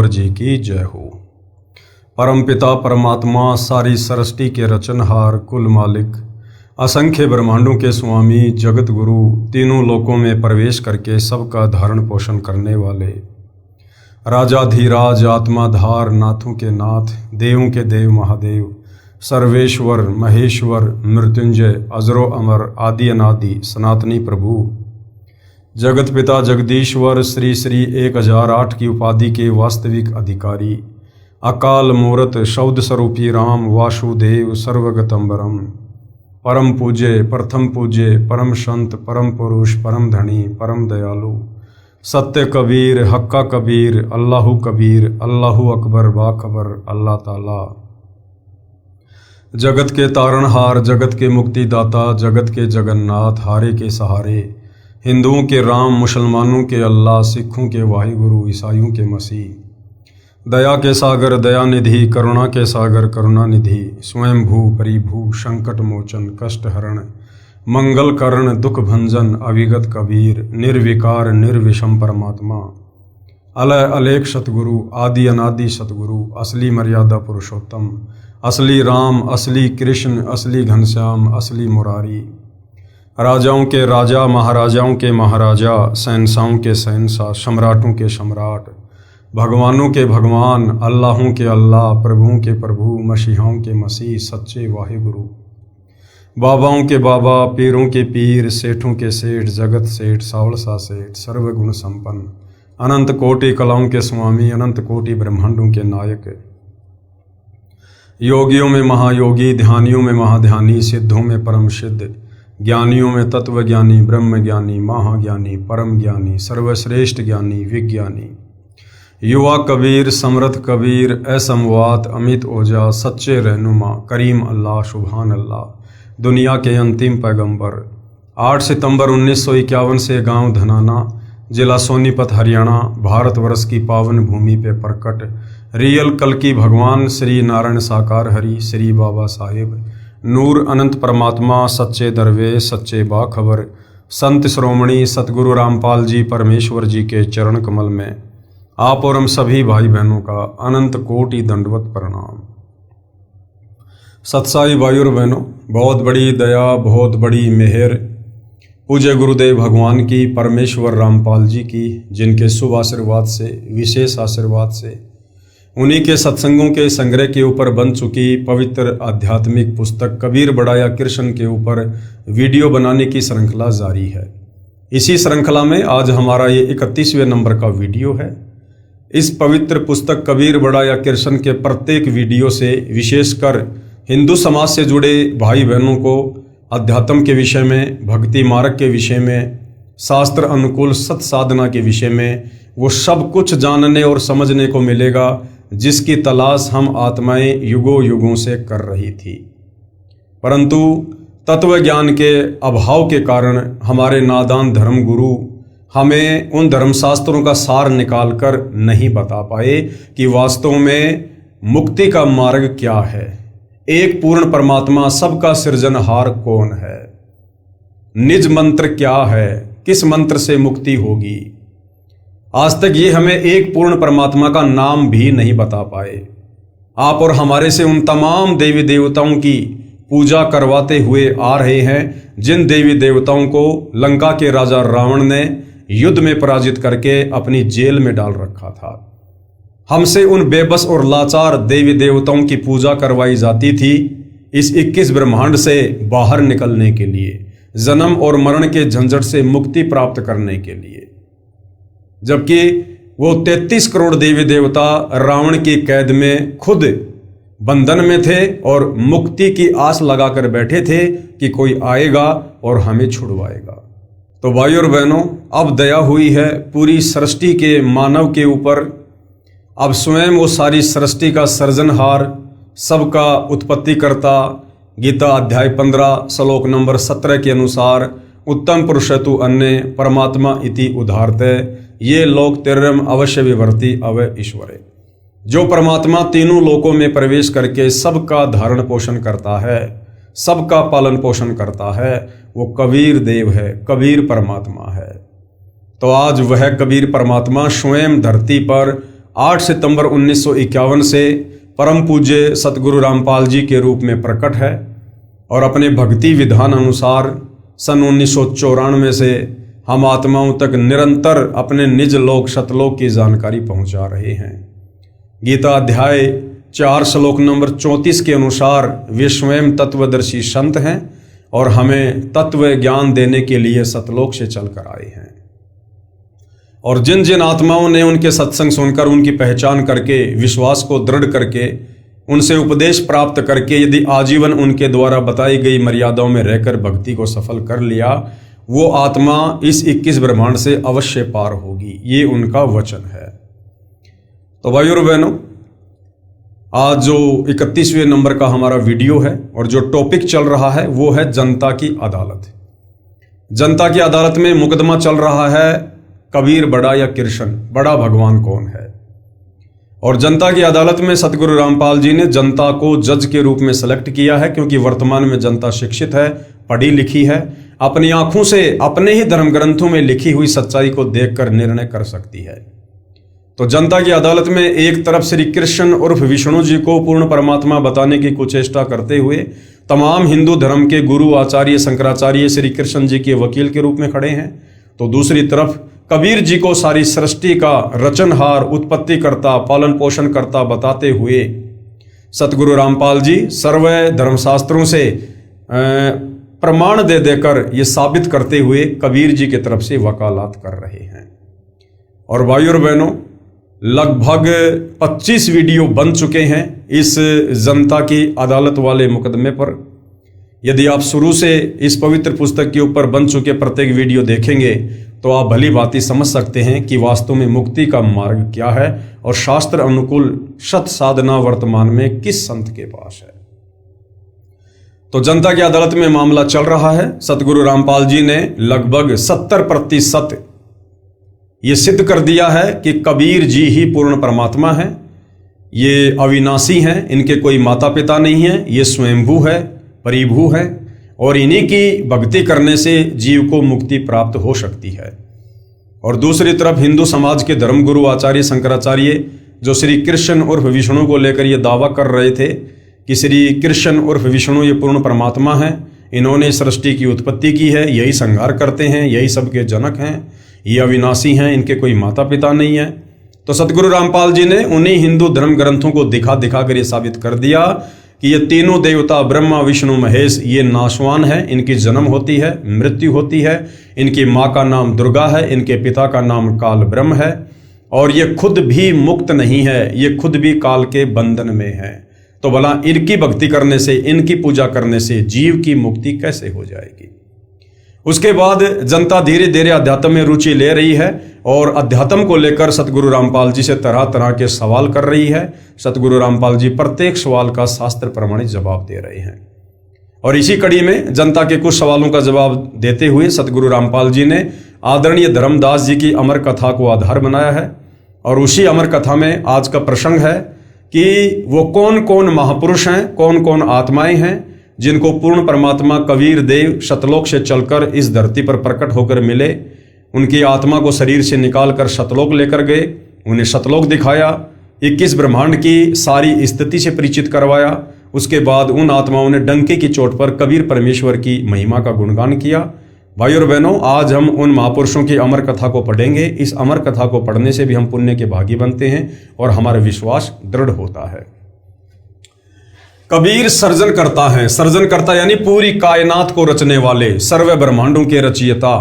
परमेश्वर जी की जय हो। परमपिता परमात्मा सारी सृष्टि के रचनहार कुल मालिक असंख्य ब्रह्मांडों के स्वामी जगत गुरु तीनों लोकों में प्रवेश करके सबका धारण पोषण करने वाले राजाधीराज आत्माधार नाथों के नाथ देवों के देव महादेव सर्वेश्वर महेश्वर मृत्युंजय अजरो अमर आदि अनादि सनातनी प्रभु जगत पिता जगदीश्वर श्री श्री 1008 की उपाधि के वास्तविक अधिकारी अकाल मूरत शब्द स्वरूपी राम वासुदेव सर्वगतंबरम परम पूज्य प्रथम पूज्य परम संत परम पुरुष परम धनी परम दयालु सत्य कबीर हक्का कबीर अल्लाहु कबीर अल्लाहु अकबर बाखबर अल्लाह ताला जगत के तारणहार जगत के मुक्तिदाता जगत के जगन्नाथ हारे के सहारे हिंदुओं के राम मुसलमानों के अल्लाह सिखों के वाहिगुरु ईसाइयों के मसीह दया के सागर दयानिधि करुणा के सागर करुणानिधि स्वयं भू परिभू संकट मोचन कष्ट हरण मंगल करण दुख भंजन अविगत कबीर निर्विकार निर्विषम परमात्मा अलय अलेख सतगुरु आदि अनादि सतगुरु असली मर्यादा पुरुषोत्तम असली राम असली कृष्ण असली घनश्याम असली मुरारी राजाओं के राजा महाराजाओं के महाराजा शहंशाहों के शहंशाह सम्राटों के सम्राट भगवानों के भगवान अल्लाहों के अल्लाह प्रभुओं के प्रभु मसीहाओं के मसीह सच्चे वाहिगुरु बाबाओं के बाबा पीरों के पीर सेठों के सेठ जगत सेठ सावलसा सेठ सर्वगुण संपन्न अनंत कोटि कलाओं के स्वामी अनंत कोटि ब्रह्मांडों के नायक योगियों में महायोगी ध्यानियों में महाध्यानी सिद्धों में परम सिद्ध ज्ञानियों में तत्व ज्ञानी ब्रह्म ज्ञानी महाज्ञानी परम ज्ञानी सर्वश्रेष्ठ ज्ञानी विज्ञानी युवा कबीर समर्थ कबीर असमवात अमित ओजा सच्चे रहनुमा करीम अल्लाह सुभान अल्लाह दुनिया के अंतिम पैगंबर 8 सितंबर 1951 से गांव धनाना जिला सोनीपत हरियाणा भारतवर्ष की पावन भूमि पे प्रकट रियल कल्कि भगवान श्री नारायण साकार हरि श्री बाबा साहेब नूर अनंत परमात्मा सच्चे दरवेश सच्चे बाखबर संत श्रोमणी सतगुरु रामपाल जी परमेश्वर जी के चरण कमल में आप और हम सभी भाई बहनों का अनंत कोटि दंडवत प्रणाम। सत्साई भाई और बहनों, बहुत बड़ी दया बहुत बड़ी मेहर पूज्य गुरुदेव भगवान की परमेश्वर रामपाल जी की, जिनके शुभ आशीर्वाद से विशेष आशीर्वाद से उन्हीं के सत्संगों के संग्रह के ऊपर बन चुकी पवित्र आध्यात्मिक पुस्तक कबीर बढ़ाया कृष्ण के ऊपर वीडियो बनाने की श्रृंखला जारी है। इसी श्रृंखला में आज हमारा ये 31वें नंबर का वीडियो है। इस पवित्र पुस्तक कबीर बढ़ाया कृष्ण के प्रत्येक वीडियो से विशेषकर हिंदू समाज से जुड़े भाई बहनों को अध्यात्म के विषय में भक्ति मार्ग के विषय में शास्त्र अनुकूल सत साधना के विषय में वो सब कुछ जानने और समझने को मिलेगा जिसकी तलाश हम आत्माएं युगों युगों से कर रही थी, परंतु तत्व ज्ञान के अभाव के कारण हमारे नादान धर्म गुरु हमें उन धर्मशास्त्रों का सार निकालकर नहीं बता पाए कि वास्तव में मुक्ति का मार्ग क्या है, एक पूर्ण परमात्मा सबका सृजनहार कौन है, निज मंत्र क्या है, किस मंत्र से मुक्ति होगी। आज तक ये हमें एक पूर्ण परमात्मा का नाम भी नहीं बता पाए। आप और हमारे से उन तमाम देवी देवताओं की पूजा करवाते हुए आ रहे हैं जिन देवी देवताओं को लंका के राजा रावण ने युद्ध में पराजित करके अपनी जेल में डाल रखा था। हमसे उन बेबस और लाचार देवी देवताओं की पूजा करवाई जाती थी इस 21 ब्रह्मांड से बाहर निकलने के लिए, जन्म और मरण के झंझट से मुक्ति प्राप्त करने के लिए, जबकि वो 33 करोड़ देवी देवता रावण की कैद में खुद बंधन में थे और मुक्ति की आस लगाकर बैठे थे कि कोई आएगा और हमें छुड़वाएगा। तो भाई और बहनों, अब दया हुई है पूरी सृष्टि के मानव के ऊपर। अब स्वयं वो सारी सृष्टि का सृजनहार सबका उत्पत्ति करता गीता अध्याय 15 श्लोक नंबर 17 के अनुसार उत्तम पुरुषतु अन्य परमात्मा इति उदाहरते ये लोक तिर्यम अवश्य विवर्ति अवय ईश्वरे। जो परमात्मा तीनों लोकों में प्रवेश करके सबका धारण पोषण करता है, सबका पालन पोषण करता है, वो कबीर देव है, कबीर परमात्मा है। तो आज वह कबीर परमात्मा स्वयं धरती पर 8 सितंबर 1951 से परम पूज्य सतगुरु रामपाल जी के रूप में प्रकट है और अपने भक्ति विधान अनुसार सन 1994 से हम आत्माओं तक निरंतर अपने निज लोक सतलोक की जानकारी पहुंचा रहे हैं। गीता अध्याय 4 श्लोक नंबर 34 के अनुसार वे स्वयं तत्वदर्शी संत हैं और हमें तत्व ज्ञान देने के लिए सतलोक से चलकर आए हैं। और जिन जिन आत्माओं ने उनके सत्संग सुनकर उनकी पहचान करके विश्वास को दृढ़ करके उनसे उपदेश प्राप्त करके यदि आजीवन उनके द्वारा बताई गई मर्यादाओं में रहकर भक्ति को सफल कर लिया, वो आत्मा इस 21 ब्रह्मांड से अवश्य पार होगी। ये उनका वचन है। तो भाइयों और बहनों, आज जो 31वें नंबर का हमारा वीडियो है और जो टॉपिक चल रहा है वो है जनता की अदालत। जनता की अदालत में मुकदमा चल रहा है कबीर बड़ा या कृष्ण बड़ा, भगवान कौन है। और जनता की अदालत में सतगुरु रामपाल जी ने जनता को जज के रूप में सेलेक्ट किया है, क्योंकि वर्तमान में जनता शिक्षित है, पढ़ी लिखी है, अपनी आंखों से अपने ही धर्म ग्रंथों में लिखी हुई सच्चाई को देखकर निर्णय कर सकती है। तो जनता की अदालत में एक तरफ श्री कृष्ण उर्फ विष्णु जी को पूर्ण परमात्मा बताने की कुचेष्टा करते हुए तमाम हिंदू धर्म के गुरु आचार्य शंकराचार्य श्री कृष्ण जी के वकील के रूप में खड़े हैं, तो दूसरी तरफ कबीर जी को सारी सृष्टि का रचनहार, उत्पत्ति करता, पालन पोषण करता बताते हुए सतगुरु रामपाल जी सर्व धर्मशास्त्रों से प्रमाण दे देकर ये साबित करते हुए कबीर जी की तरफ से वकालत कर रहे हैं। और भाइयों और बहनों, लगभग 25 वीडियो बन चुके हैं इस जनता की अदालत वाले मुकदमे पर। यदि आप शुरू से इस पवित्र पुस्तक के ऊपर बन चुके प्रत्येक वीडियो देखेंगे तो आप भली भांति समझ सकते हैं कि वास्तव में मुक्ति का मार्ग क्या है और शास्त्र अनुकूल सत साधना वर्तमान में किस संत के पास है। तो जनता की अदालत में मामला चल रहा है। सतगुरु रामपाल जी ने लगभग 70% ये सिद्ध कर दिया है कि कबीर जी ही पूर्ण परमात्मा है, ये अविनाशी हैं, इनके कोई माता पिता नहीं है, ये स्वयंभू है, परिभू है और इन्हीं की भक्ति करने से जीव को मुक्ति प्राप्त हो सकती है। और दूसरी तरफ हिंदू समाज के धर्मगुरु आचार्य शंकराचार्य जो श्री कृष्ण उर्फ विष्णु को लेकर ये दावा कर रहे थे कि श्री कृष्ण उर्फ विष्णु ये पूर्ण परमात्मा है, इन्होंने सृष्टि की उत्पत्ति की है, यही संहार करते हैं, यही सबके जनक हैं, ये अविनाशी हैं, इनके कोई माता पिता नहीं है। तो सतगुरु रामपाल जी ने उन्हीं हिंदू धर्म ग्रंथों को दिखा दिखा कर ये साबित कर दिया कि ये तीनों देवता ब्रह्मा विष्णु महेश ये नाशवान है, इनकी जन्म होती है, मृत्यु होती है, इनकी माँ का नाम दुर्गा है, इनके पिता का नाम काल ब्रह्म है और ये खुद भी मुक्त नहीं है, ये खुद भी काल के बंधन में है। तो भला इनकी भक्ति करने से, इनकी पूजा करने से जीव की मुक्ति कैसे हो जाएगी। उसके बाद जनता धीरे धीरे अध्यात्म में रुचि ले रही है और अध्यात्म को लेकर सतगुरु रामपाल जी से तरह तरह के सवाल कर रही है। सतगुरु रामपाल जी प्रत्येक सवाल का शास्त्र प्रमाणित जवाब दे रहे हैं। और इसी कड़ी में जनता के कुछ सवालों का जवाब देते हुए सतगुरु रामपाल जी ने आदरणीय धर्मदास जी की अमर कथा को आधार बनाया है। और उसी अमर कथा में आज का प्रसंग है कि वो कौन कौन महापुरुष हैं, कौन कौन आत्माएं हैं जिनको पूर्ण परमात्मा कबीर देव सतलोक से चलकर इस धरती पर प्रकट होकर मिले। उनकी आत्मा को शरीर से निकाल कर सतलोक लेकर गए, उन्हें सतलोक दिखाया, 21 ब्रह्मांड की सारी स्थिति से परिचित करवाया। उसके बाद उन आत्माओं ने डंके की चोट पर कबीर परमेश्वर की महिमा का गुणगान किया। भाइयों और बहनों, आज हम उन महापुरुषों की अमर कथा को पढ़ेंगे। इस अमर कथा को पढ़ने से भी हम पुण्य के भागी बनते हैं और हमारा विश्वास दृढ़ होता है। कबीर सर्जन करता है, सर्जन करता यानी पूरी कायनात को रचने वाले, सर्व ब्रह्मांडों के रचयिता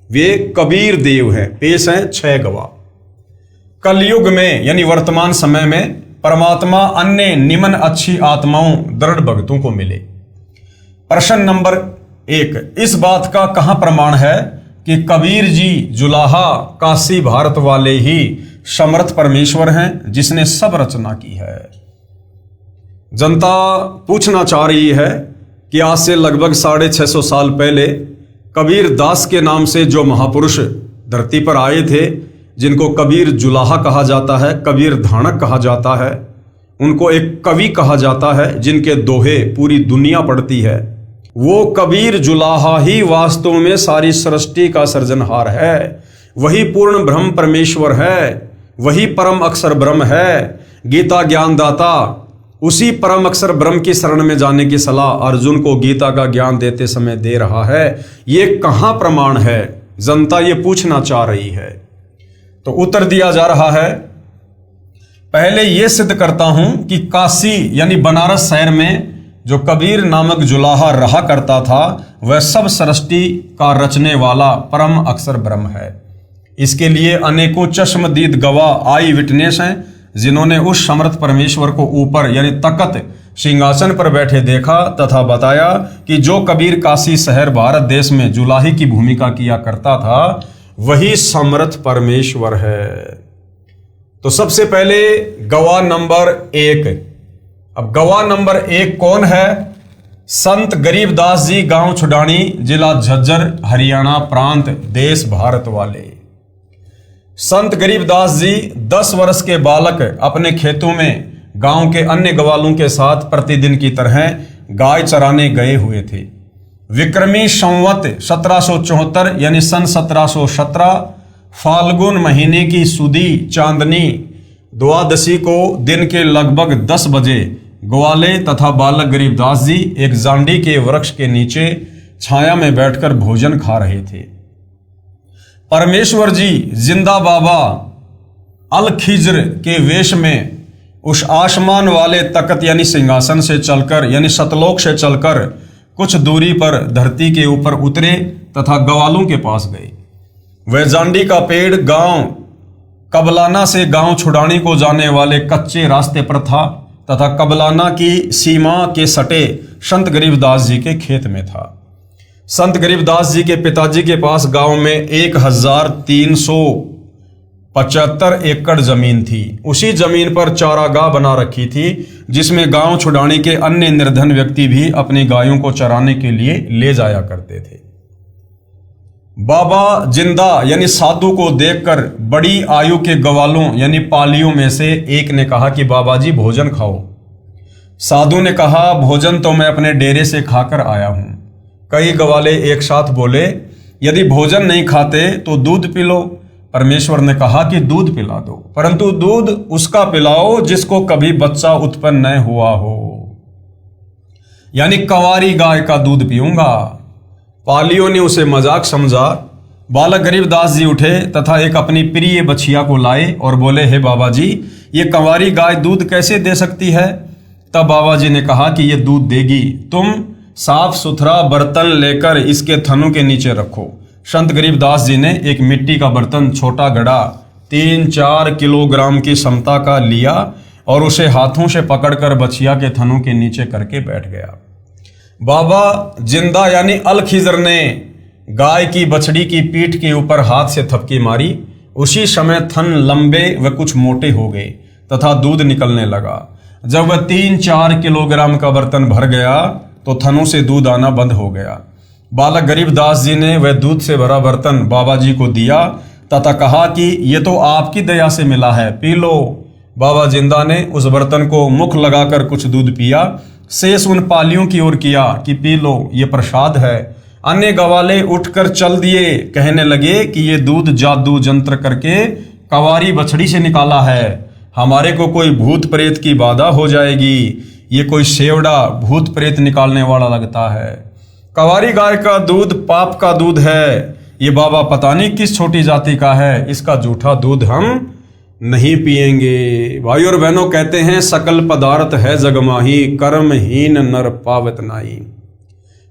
वे कबीर देव हैं। पेश हैं 6 गवाह। कलयुग में यानी वर्तमान समय में परमात्मा अन्य निम्न अच्छी आत्माओं दृढ़ भक्तों को मिले। प्रश्न नंबर 1, इस बात का कहां प्रमाण है कि कबीर जी जुलाहा काशी भारत वाले ही समर्थ परमेश्वर हैं जिसने सब रचना की है। जनता पूछना चाह रही है कि आज से लगभग 650 साल पहले कबीर दास के नाम से जो महापुरुष धरती पर आए थे, जिनको कबीर जुलाहा कहा जाता है, कबीर धानक कहा जाता है, उनको एक कवि कहा जाता है, जिनके दोहे पूरी दुनिया पढ़ती है, वो कबीर जुलाहा ही वास्तव में सारी सृष्टि का सृजनहार है। वही पूर्ण ब्रह्म परमेश्वर है। वही परम अक्षर ब्रह्म है, गीता ज्ञानदाता। उसी परम अक्षर ब्रह्म की शरण में जाने की सलाह अर्जुन को गीता का ज्ञान देते समय दे रहा है। ये कहाँ प्रमाण है? जनता ये पूछना चाह रही है। तो उत्तर दिया जा रहा है, पहले ये सिद्ध करता हूं कि काशी यानी बनारस शहर में जो कबीर नामक जुलाहा रहा करता था, वह सब सृष्टि का रचने वाला परम अक्षर ब्रह्म है। इसके लिए अनेकों चश्मदीद गवाह आई विटनेस हैं, जिन्होंने उस समर्थ परमेश्वर को ऊपर यानी तकत सिंहासन पर बैठे देखा तथा बताया कि जो कबीर काशी शहर भारत देश में जुलाही की भूमिका किया करता था, वही समर्थ परमेश्वर है। तो सबसे पहले गवाह नंबर 1। अब गवाह नंबर 1 कौन है? संत गरीबदास जी, गांव छुडानी, जिला झज्जर, हरियाणा प्रांत, देश भारत वाले। संत गरीबदास जी 10 वर्ष के बालक अपने खेतों में गांव के अन्य ग्वालों के साथ प्रतिदिन की तरह गाय चराने गए हुए थे। विक्रमी संवत 1774 यानी सन 1717 फाल्गुन महीने की सुदी चांदनी द्वादशी को दिन के लगभग 10 बजे ग्वाले तथा बालक गरीबदास जी एक जांडी के वृक्ष के नीचे छाया में बैठकर भोजन खा रहे थे। परमेश्वर जी जिंदा बाबा अल खिज्र के वेश में उस आसमान वाले तख्त यानी सिंहासन से चलकर यानी सतलोक से चलकर कुछ दूरी पर धरती के ऊपर उतरे तथा ग्वालों के पास गए। वह जांडी का पेड़ गांव कबलाना से गांव छुडानी को जाने वाले कच्चे रास्ते पर था तथा कबलाना की सीमा के सटे संत गरीबदास जी के खेत में था। संत गरीबदास जी के पिताजी के पास गांव में 1375 एकड़ जमीन थी। उसी जमीन पर चारागाह बना रखी थी, जिसमें गांव छुडानी के अन्य निर्धन व्यक्ति भी अपनी गायों को चराने के लिए ले जाया करते थे। बाबा जिंदा यानी साधु को देखकर बड़ी आयु के ग्वालों यानी पालियों में से एक ने कहा कि बाबा जी भोजन खाओ। साधु ने कहा, भोजन तो मैं अपने डेरे से खाकर आया हूं। कई ग्वाले एक साथ बोले, यदि भोजन नहीं खाते तो दूध पी लो। परमेश्वर ने कहा कि दूध पिला दो, परंतु दूध उसका पिलाओ जिसको कभी बच्चा उत्पन्न न हुआ हो, यानी कंवारी गाय का दूध पीऊंगा। पालियों ने उसे मजाक समझा। बालक गरीबदास जी उठे तथा एक अपनी प्रिय बछिया को लाए और बोले, हे बाबा जी, ये कंवारी गाय दूध कैसे दे सकती है? तब बाबा जी ने कहा कि ये दूध देगी, तुम साफ सुथरा बर्तन लेकर इसके थनों के नीचे रखो। संत गरीबदास जी ने एक मिट्टी का बर्तन छोटा गड़ा 3-4 किलोग्राम की क्षमता का लिया और उसे हाथों से पकड़कर बछिया के थनों के नीचे करके बैठ गया। बाबा जिंदा यानी अल खिज्र ने गाय की बछड़ी की पीठ के ऊपर हाथ से थपकी मारी। उसी समय थन लंबे व कुछ मोटे हो गए तथा दूध निकलने लगा। जब वह 3-4 किलोग्राम का बर्तन भर गया तो थनों से दूध आना बंद हो गया। बालक गरीबदास जी ने वह दूध से भरा बर्तन बाबा जी को दिया तथा कहा कि ये तो आपकी दया से मिला है, पी लो। बाबा जिंदा ने उस बर्तन को मुख लगाकर कुछ दूध पिया, शेष उन पालियों की ओर किया कि पी लो, ये प्रसाद है। अन्य गवाले उठकर चल दिए, कहने लगे कि ये दूध जादू जंत्र करके कंवारी बछड़ी से निकाला है, हमारे को कोई भूत प्रेत की बाधा हो जाएगी, ये कोई सेवड़ा भूत प्रेत निकालने वाला लगता है। कंवारी गाय का दूध पाप का दूध है, ये बाबा पता नहीं किस छोटी जाति का है, इसका जूठा दूध हम नहीं पिएंगे। भाई और बहनों, कहते हैं सकल पदार्थ है जगमाही, कर्महीन नर पावत नाई।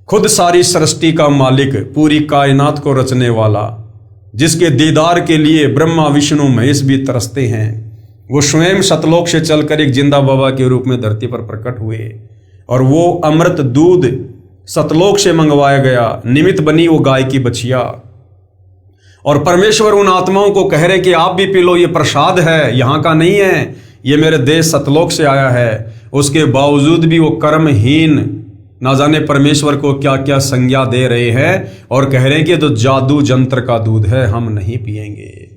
खुद सारी सृष्टि का मालिक, पूरी कायनात को रचने वाला, जिसके दीदार के लिए ब्रह्मा विष्णु महेश भी तरसते हैं, वो स्वयं सतलोक से चलकर एक जिंदा बाबा के रूप में धरती पर प्रकट हुए और वो अमृत दूध सतलोक से मंगवाया गया। निमित्त बनी वो गाय की बछिया और परमेश्वर उन आत्माओं को कह रहे कि आप भी पी लो, ये प्रसाद है, यहाँ का नहीं है, ये मेरे देश सतलोक से आया है। उसके बावजूद भी वो कर्महीन ना जाने परमेश्वर को क्या क्या संज्ञा दे रहे हैं और कह रहे हैं कि तो जादू जंत्र का दूध है, हम नहीं पिएंगे,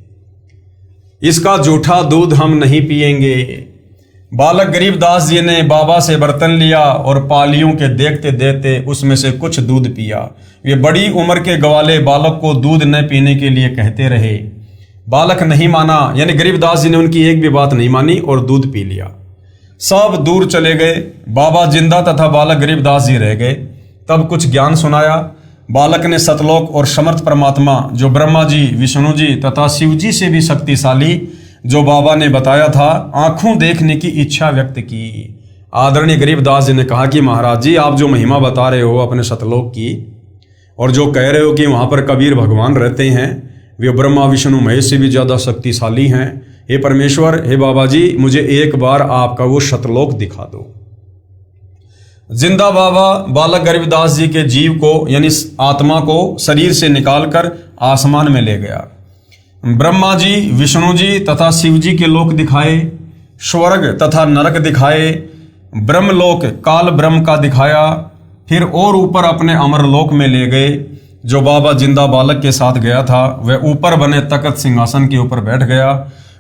इसका जूठा दूध हम नहीं पिएंगे। बालक गरीबदास जी ने बाबा से बर्तन लिया और पालियों के देखते देखते उसमें से कुछ दूध पिया। वे बड़ी उम्र के ग्वाले बालक को दूध न पीने के लिए कहते रहे। बालक नहीं माना, यानी गरीबदास जी ने उनकी एक भी बात नहीं मानी और दूध पी लिया। सब दूर चले गए। बाबा जिंदा तथा बालक गरीबदास जी रह गए। तब कुछ ज्ञान सुनाया। बालक ने सतलोक और समर्थ परमात्मा जो ब्रह्मा जी, विष्णु जी तथा शिव जी से भी शक्तिशाली जो बाबा ने बताया था, आंखों देखने की इच्छा व्यक्त की। आदरणीय गरीबदास जी ने कहा कि महाराज जी, आप जो महिमा बता रहे हो अपने सतलोक की और जो कह रहे हो कि वहाँ पर कबीर भगवान रहते हैं, वे ब्रह्मा विष्णु महेश से भी ज़्यादा शक्तिशाली हैं। हे परमेश्वर, हे बाबा जी, मुझे एक बार आपका वो सतलोक दिखा दो। जिंदा बाबा बालक गरीबदास जी के जीव को यानी आत्मा को शरीर से निकालकर आसमान में ले गया। ब्रह्मा जी, विष्णु जी तथा शिव जी के लोक दिखाए, स्वर्ग तथा नरक दिखाए, ब्रह्मलोक काल ब्रह्म का दिखाया, फिर और ऊपर अपने अमरलोक में ले गए। जो बाबा जिंदा बालक के साथ गया था वह ऊपर बने तख्त सिंहासन के ऊपर बैठ गया।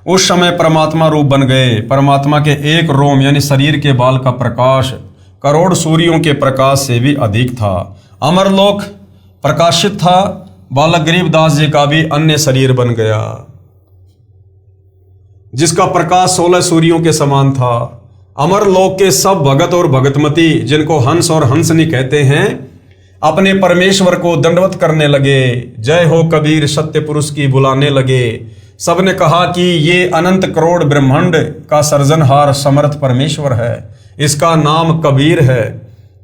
उस समय परमात्मा रूप बन गए। परमात्मा के एक रोम यानी शरीर के बाल का प्रकाश करोड़ सूर्यों के प्रकाश से भी अधिक था। अमरलोक प्रकाशित था। बालक गरीबदास जी का भी अन्य शरीर बन गया जिसका प्रकाश 16 सूर्यों के समान था। अमरलोक के सब भगत और भगतमती, जिनको हंस और हंसनी कहते हैं, अपने परमेश्वर को दंडवत करने लगे। जय हो कबीर सत्य पुरुष की बुलाने लगे। सबने कहा कि ये अनंत करोड़ ब्रह्मांड का सर्जनहार समर्थ परमेश्वर है, इसका नाम कबीर है।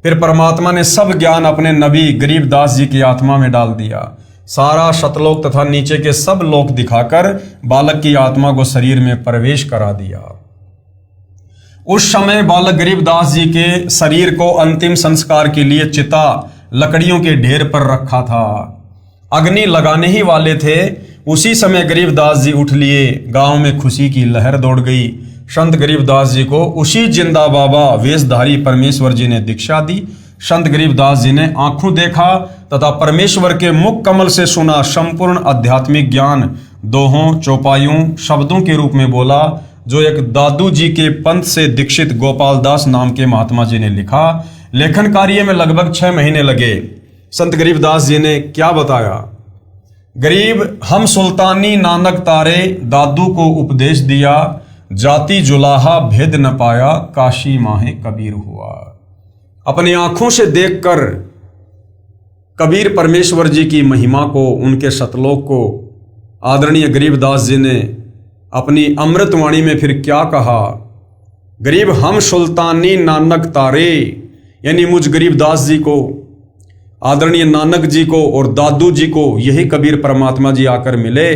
फिर परमात्मा ने सब ज्ञान अपने नबी गरीबदास जी की आत्मा में डाल दिया। सारा सतलोक तथा नीचे के सब लोक दिखाकर बालक की आत्मा को शरीर में प्रवेश करा दिया। उस समय बालक गरीबदास जी के शरीर को अंतिम संस्कार के लिए चिता लकड़ियों के ढेर पर रखा था। अग्नि लगाने ही वाले थे। उसी समय गरीबदास जी उठ लिए। गांव में खुशी की लहर दौड़ गई। संत गरीबदास जी को उसी जिंदा बाबा वेशधारी परमेश्वर जी ने दीक्षा दी। संत गरीबदास जी ने आंखों देखा तथा परमेश्वर के मुख कमल से सुना संपूर्ण आध्यात्मिक ज्ञान दोहों चौपाइयों शब्दों के रूप में बोला, जो एक दादू जी के पंथ से दीक्षित गोपाल दास नाम के महात्मा जी ने लिखा। लेखन कार्य में लगभग 6 महीने लगे। संत गरीबदास जी ने क्या बताया? गरीब हम सुल्तानी नानक तारे, दादू को उपदेश दिया, जाति जुलाहा भेद न पाया, काशी माहे कबीर हुआ। अपनी आंखों से देखकर कबीर परमेश्वर जी की महिमा को, उनके सतलोक को आदरणीय गरीबदास जी ने अपनी अमृतवाणी में फिर क्या कहा? गरीब हम सुल्तानी नानक तारे, यानी मुझ गरीबदास जी को, आदरणीय नानक जी को और दादू जी को यही कबीर परमात्मा जी आकर मिले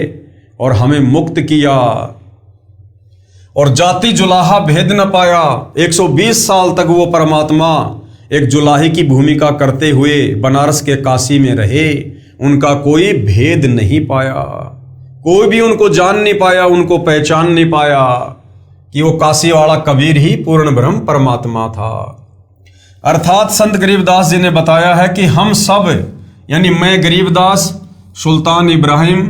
और हमें मुक्त किया। और जाति जुलाहा भेद न पाया। 120 साल तक वो परमात्मा एक जुलाही की भूमिका करते हुए बनारस के काशी में रहे। उनका कोई भेद नहीं पाया। कोई भी उनको जान नहीं पाया, उनको पहचान नहीं पाया कि वो काशी वाला कबीर ही पूर्ण ब्रह्म परमात्मा था। अर्थात संत गरीबदास जी ने बताया है कि हम सब, यानी मैं गरीबदास, सुल्तान इब्राहिम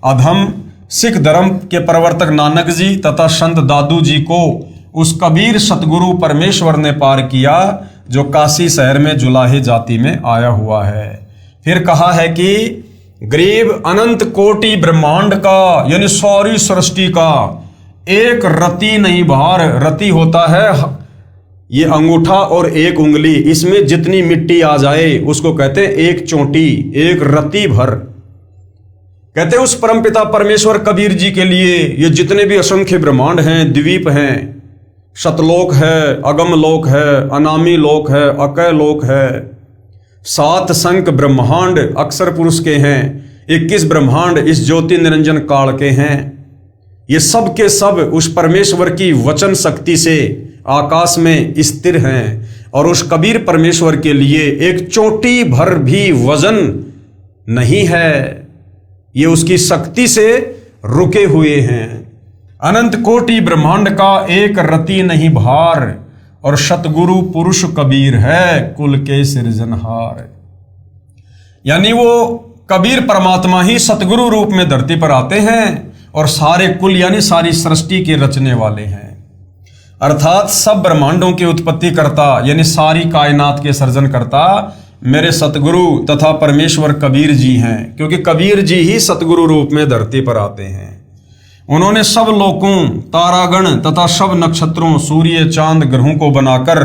अधम, सिख धर्म के प्रवर्तक नानक जी तथा संत दादू जी को उस कबीर सतगुरु परमेश्वर ने पार किया जो काशी शहर में जुलाहे जाति में आया हुआ है। फिर कहा है कि गरीब अनंत कोटि ब्रह्मांड का, यानी सारी सृष्टि का एक रति नहीं बाहर। रति होता है ये अंगूठा और एक उंगली, इसमें जितनी मिट्टी आ जाए उसको कहते हैं एक चोटी, एक रति भर। कहते हैं उस परमपिता परमेश्वर कबीर जी के लिए ये जितने भी असंख्य ब्रह्मांड हैं, द्वीप हैं, सतलोक है, अगम लोक है, अनामी लोक है, अकय लोक है, 7 संख ब्रह्मांड अक्षर पुरुष के हैं, 21 ब्रह्मांड इस ज्योति निरंजन काल के हैं। ये सब के सब उस परमेश्वर की वचन शक्ति से आकाश में स्थिर हैं और उस कबीर परमेश्वर के लिए एक चोटी भर भी वजन नहीं है। ये उसकी शक्ति से रुके हुए हैं। अनंत कोटि ब्रह्मांड का एक रति नहीं भार और सतगुरु पुरुष कबीर है कुल के सृजनहार। यानी वो कबीर परमात्मा ही सतगुरु रूप में धरती पर आते हैं और सारे कुल यानी सारी सृष्टि के रचने वाले हैं। अर्थात सब ब्रह्मांडों की उत्पत्ति करता यानी सारी कायनात के सर्जन करता मेरे सतगुरु तथा परमेश्वर कबीर जी हैं, क्योंकि कबीर जी ही सतगुरु रूप में धरती पर आते हैं। उन्होंने सब लोकों, तारागण तथा सब नक्षत्रों, सूर्य, चांद, ग्रहों को बनाकर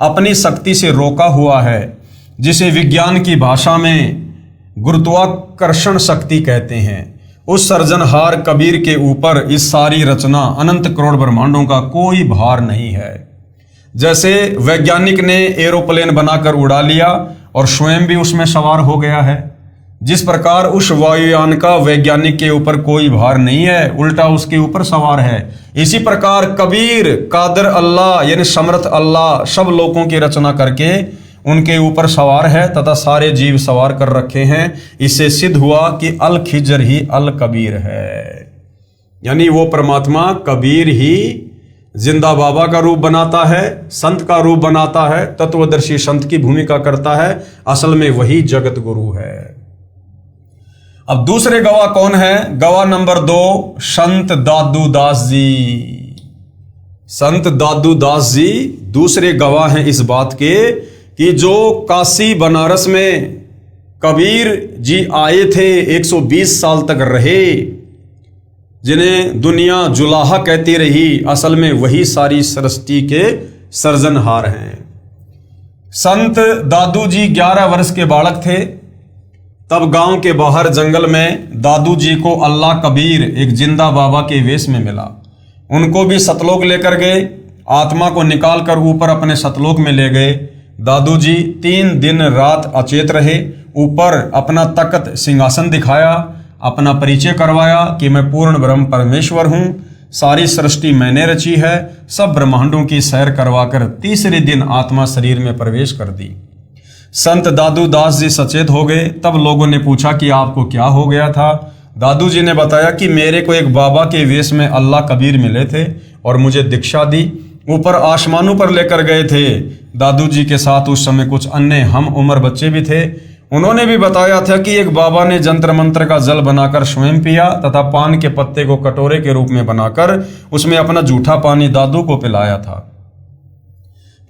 अपनी शक्ति से रोका हुआ है, जिसे विज्ञान की भाषा में गुरुत्वाकर्षण शक्ति कहते हैं। उस सर्जनहार कबीर के ऊपर इस सारी रचना अनंत करोड़ ब्रह्मांडों का कोई भार नहीं है। जैसे वैज्ञानिक ने एरोप्लेन बनाकर उड़ा लिया और स्वयं भी उसमें सवार हो गया है, जिस प्रकार उस वायुयान का वैज्ञानिक के ऊपर कोई भार नहीं है, उल्टा उसके ऊपर सवार है, इसी प्रकार कबीर कादर अल्लाह यानी समर्थ अल्लाह सब लोगों की रचना करके उनके ऊपर सवार है तथा सारे जीव सवार कर रखे हैं। इससे सिद्ध हुआ कि अल खिजर ही अल कबीर है, यानी वो परमात्मा कबीर ही जिंदा बाबा का रूप बनाता है, संत का रूप बनाता है, तत्वदर्शी संत की भूमिका करता है, असल में वही जगत गुरु है। अब दूसरे गवाह कौन है? गवाह नंबर 2 संत दादू दास जी। संत दादू दास जी दूसरे गवाह हैं इस बात के कि जो काशी बनारस में कबीर जी आए थे, 120 साल तक रहे, जिन्हें दुनिया जुलाहा कहती रही, असल में वही सारी सृष्टि के सर्जनहार हैं। संत दादू जी 11 वर्ष के बालक थे, तब गांव के बाहर जंगल में दादू जी को अल्लाह कबीर एक जिंदा बाबा के वेश में मिला। उनको भी सतलोक लेकर गए, आत्मा को निकाल कर ऊपर अपने सतलोक में ले गए। दादू जी 3 दिन रात अचेत रहे, ऊपर अपना तख्त सिंहासन दिखाया, अपना परिचय करवाया कि मैं पूर्ण ब्रह्म परमेश्वर हूँ, सारी सृष्टि मैंने रची है, सब ब्रह्मांडों की सैर करवाकर तीसरे दिन आत्मा शरीर में प्रवेश कर दी। संत दादू दास जी सचेत हो गए। तब लोगों ने पूछा कि आपको क्या हो गया था? दादू जी ने बताया कि मेरे को एक बाबा के वेश में अल्लाह कबीर मिले थे और मुझे दीक्षा दी, ऊपर आसमानों पर लेकर गए थे। दादू जी के साथ उस समय कुछ अन्य हम उम्र बच्चे भी थे। उन्होंने भी बताया था कि एक बाबा ने जंत्र मंत्र का जल बनाकर स्वयं पिया तथा पान के पत्ते को कटोरे के रूप में बनाकर उसमें अपना जूठा पानी दादू को पिलाया था।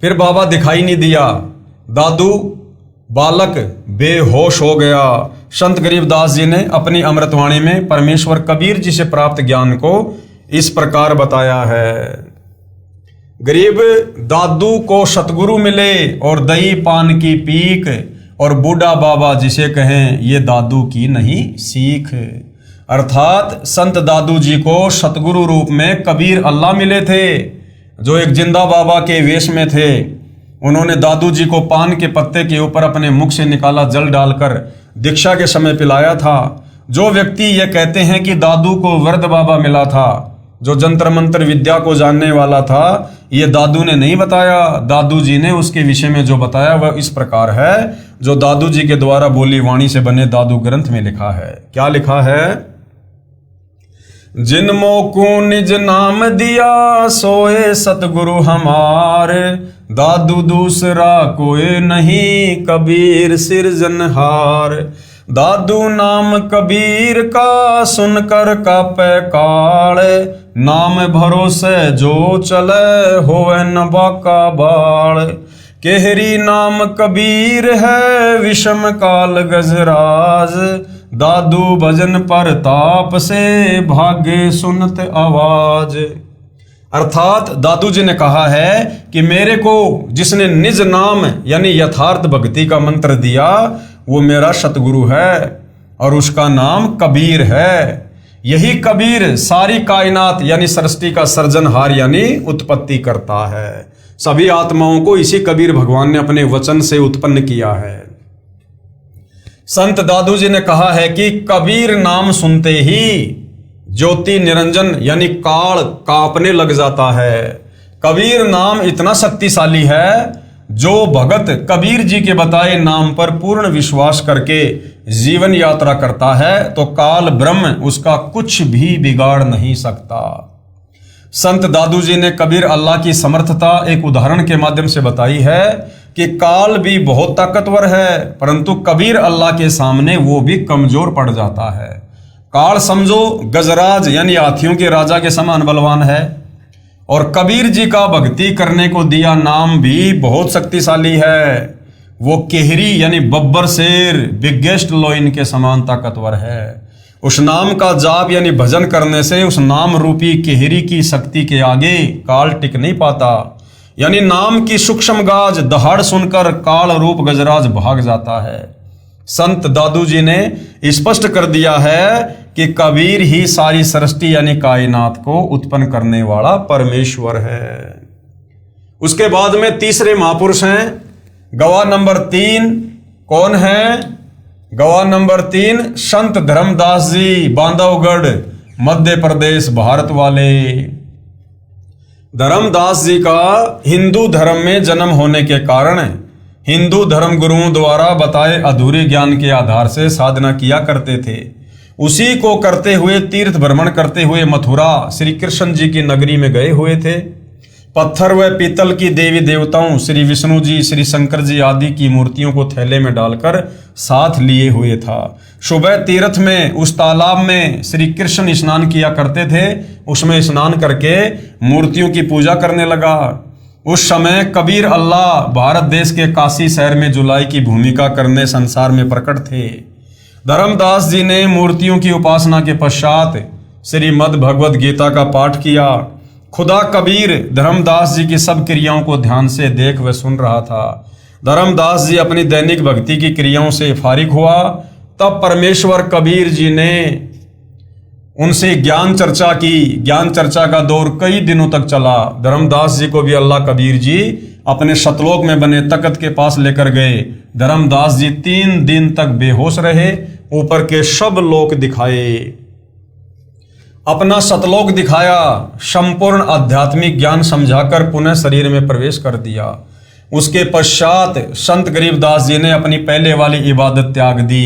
फिर बाबा दिखाई नहीं दिया, दादू बालक बेहोश हो गया। संत गरीबदास जी ने अपनी अमृतवाणी में परमेश्वर कबीर जी से प्राप्त ज्ञान को इस प्रकार बताया है। गरीब दादू को सतगुरु मिले और दही पान की पीक, और बूढ़ा बाबा जिसे कहें ये दादू की नहीं सीख। अर्थात संत दादू जी को सतगुरु रूप में कबीर अल्लाह मिले थे, जो एक जिंदा बाबा के वेश में थे। उन्होंने दादू जी को पान के पत्ते के ऊपर अपने मुख से निकाला जल डालकर दीक्षा के समय पिलाया था। जो व्यक्ति ये कहते हैं कि दादू को वृद्ध बाबा मिला था, जो जंत्र मंत्र विद्या को जानने वाला था, ये दादू ने नहीं बताया। दादू जी ने उसके विषय में जो बताया वह इस प्रकार है, जो दादू जी के द्वारा बोली वाणी से बने दादू ग्रंथ में लिखा है। क्या लिखा है? जिनमो को निज नाम दिया सोए सतगुरु हमारे, दादू दूसरा कोई नहीं कबीर सिरजनहार। दादू नाम कबीर का सुनकर कापे काल, नाम भरोसे जो चले होवे न बाका बाल। केहरी नाम कबीर है विषम काल गजराज, दादू भजन पर ताप से भागे सुनत आवाज। अर्थात दादू जी ने कहा है कि मेरे को जिसने निज नाम यानी यथार्थ भक्ति का मंत्र दिया वो मेरा सतगुरु है और उसका नाम कबीर है। यही कबीर सारी कायनात यानी सृष्टि का सर्जनहार यानी उत्पत्ति करता है। सभी आत्माओं को इसी कबीर भगवान ने अपने वचन से उत्पन्न किया है। संत दादू जी ने कहा है कि कबीर नाम सुनते ही ज्योति निरंजन यानी काल कांपने लग जाता है। कबीर नाम इतना शक्तिशाली है, जो भगत कबीर जी के बताए नाम पर पूर्ण विश्वास करके जीवन यात्रा करता है तो काल ब्रह्म उसका कुछ भी बिगाड़ नहीं सकता। संत दादू जी ने कबीर अल्लाह की समर्थता एक उदाहरण के माध्यम से बताई है कि काल भी बहुत ताकतवर है, परंतु कबीर अल्लाह के सामने वो भी कमजोर पड़ जाता है। काल समझो गजराज यानी हाथियों के राजा के समान बलवान है, और कबीर जी का भक्ति करने को दिया नाम भी बहुत शक्तिशाली है। वो केहरी यानी बब्बर शेर बिगेस्ट लोइन के समान ताकतवर है। उस नाम का जाप यानी भजन करने से उस नाम रूपी केहरी की शक्ति के आगे काल टिक नहीं पाता। यानी नाम की सूक्ष्म गाज दहाड़ सुनकर काल रूप गजराज भाग जाता है। संत दादू जी ने स्पष्ट कर दिया है कि कबीर ही सारी सृष्टि यानी कायनात को उत्पन्न करने वाला परमेश्वर है। उसके बाद में तीसरे महापुरुष हैं गवाह नंबर 3। कौन है? गवाह नंबर 3 संत धर्मदास जी, बांधवगढ़, मध्य प्रदेश, भारत वाले। धर्मदास जी का हिंदू धर्म में जन्म होने के कारण हिंदू धर्म गुरुओं द्वारा बताए अधूरे ज्ञान के आधार से साधना किया करते थे। उसी को करते हुए तीर्थ भ्रमण करते हुए मथुरा श्री कृष्ण जी की नगरी में गए हुए थे। पत्थर व पीतल की देवी देवताओं श्री विष्णु जी, श्री शंकर जी आदि की मूर्तियों को थैले में डालकर साथ लिए हुए था। सुबह तीर्थ में उस तालाब में श्री कृष्ण स्नान किया करते थे। उसमें स्नान करके मूर्तियों की पूजा करने लगा। उस समय कबीर अल्लाह भारत देश के काशी शहर में जुलाई की भूमिका करने संसार में प्रकट थे। धर्मदास जी ने मूर्तियों की उपासना के पश्चात श्रीमद् भगवद गीता का पाठ किया। खुदा कबीर धर्मदास जी की सब क्रियाओं को ध्यान से देख व सुन रहा था। धर्मदास जी अपनी दैनिक भक्ति की क्रियाओं से फारिग हुआ। तब परमेश्वर कबीर जी ने उनसे ज्ञान चर्चा की। ज्ञान चर्चा का दौर कई दिनों तक चला। धर्मदास जी को भी अल्लाह कबीर जी अपने शतलोक में बने तख्त के पास लेकर गए। धर्मदास जी 3 दिन तक बेहोश रहे। ऊपर के सब लोक दिखाए, अपना सतलोक दिखाया, संपूर्ण आध्यात्मिक ज्ञान समझाकर पुनः शरीर में प्रवेश कर दिया। उसके पश्चात संत गरीबदास जी ने अपनी पहले वाली इबादत त्याग दी।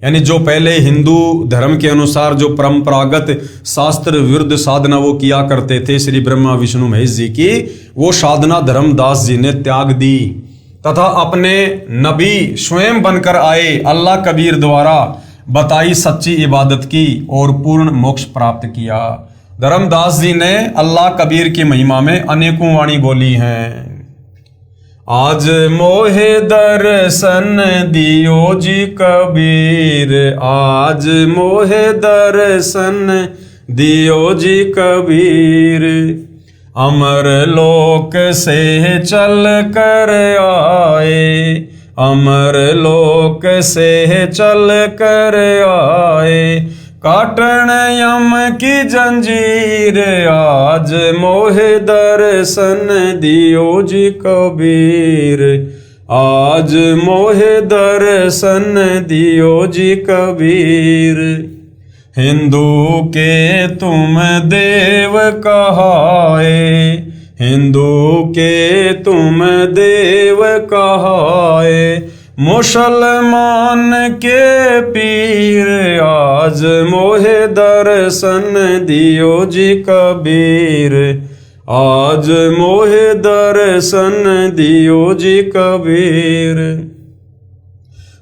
यानी जो पहले हिंदू धर्म के अनुसार जो परंपरागत शास्त्र विरुद्ध साधना वो किया करते थे श्री ब्रह्मा विष्णु महेश जी की, वो साधना धर्मदास जी ने त्याग दी तथा अपने नबी स्वयं बनकर आए अल्लाह कबीर द्वारा बताई सच्ची इबादत की और पूर्ण मोक्ष प्राप्त किया। धर्मदास जी ने अल्लाह कबीर की महिमा में अनेकों वाणी बोली हैं। आज मोहे दर्शन दियो जी कबीर, आज मोहे दर्शन दियो जी कबीर, अमर लोक से चल कर आए, अमर लोक से चल कर आए, काटन यम की जंजीर, आज मोहे दर्शन दियो जी कबीर, आज मोहे दर्शन दियो जी कबीर। हिंदू के तुम देव कहाए, हिंदू के तुम देव कहाए, मुसलमान के पीर, आज मोहे दर्शन दियो जी कबीर, आज मोहे दर्शन दियो जी कबीर।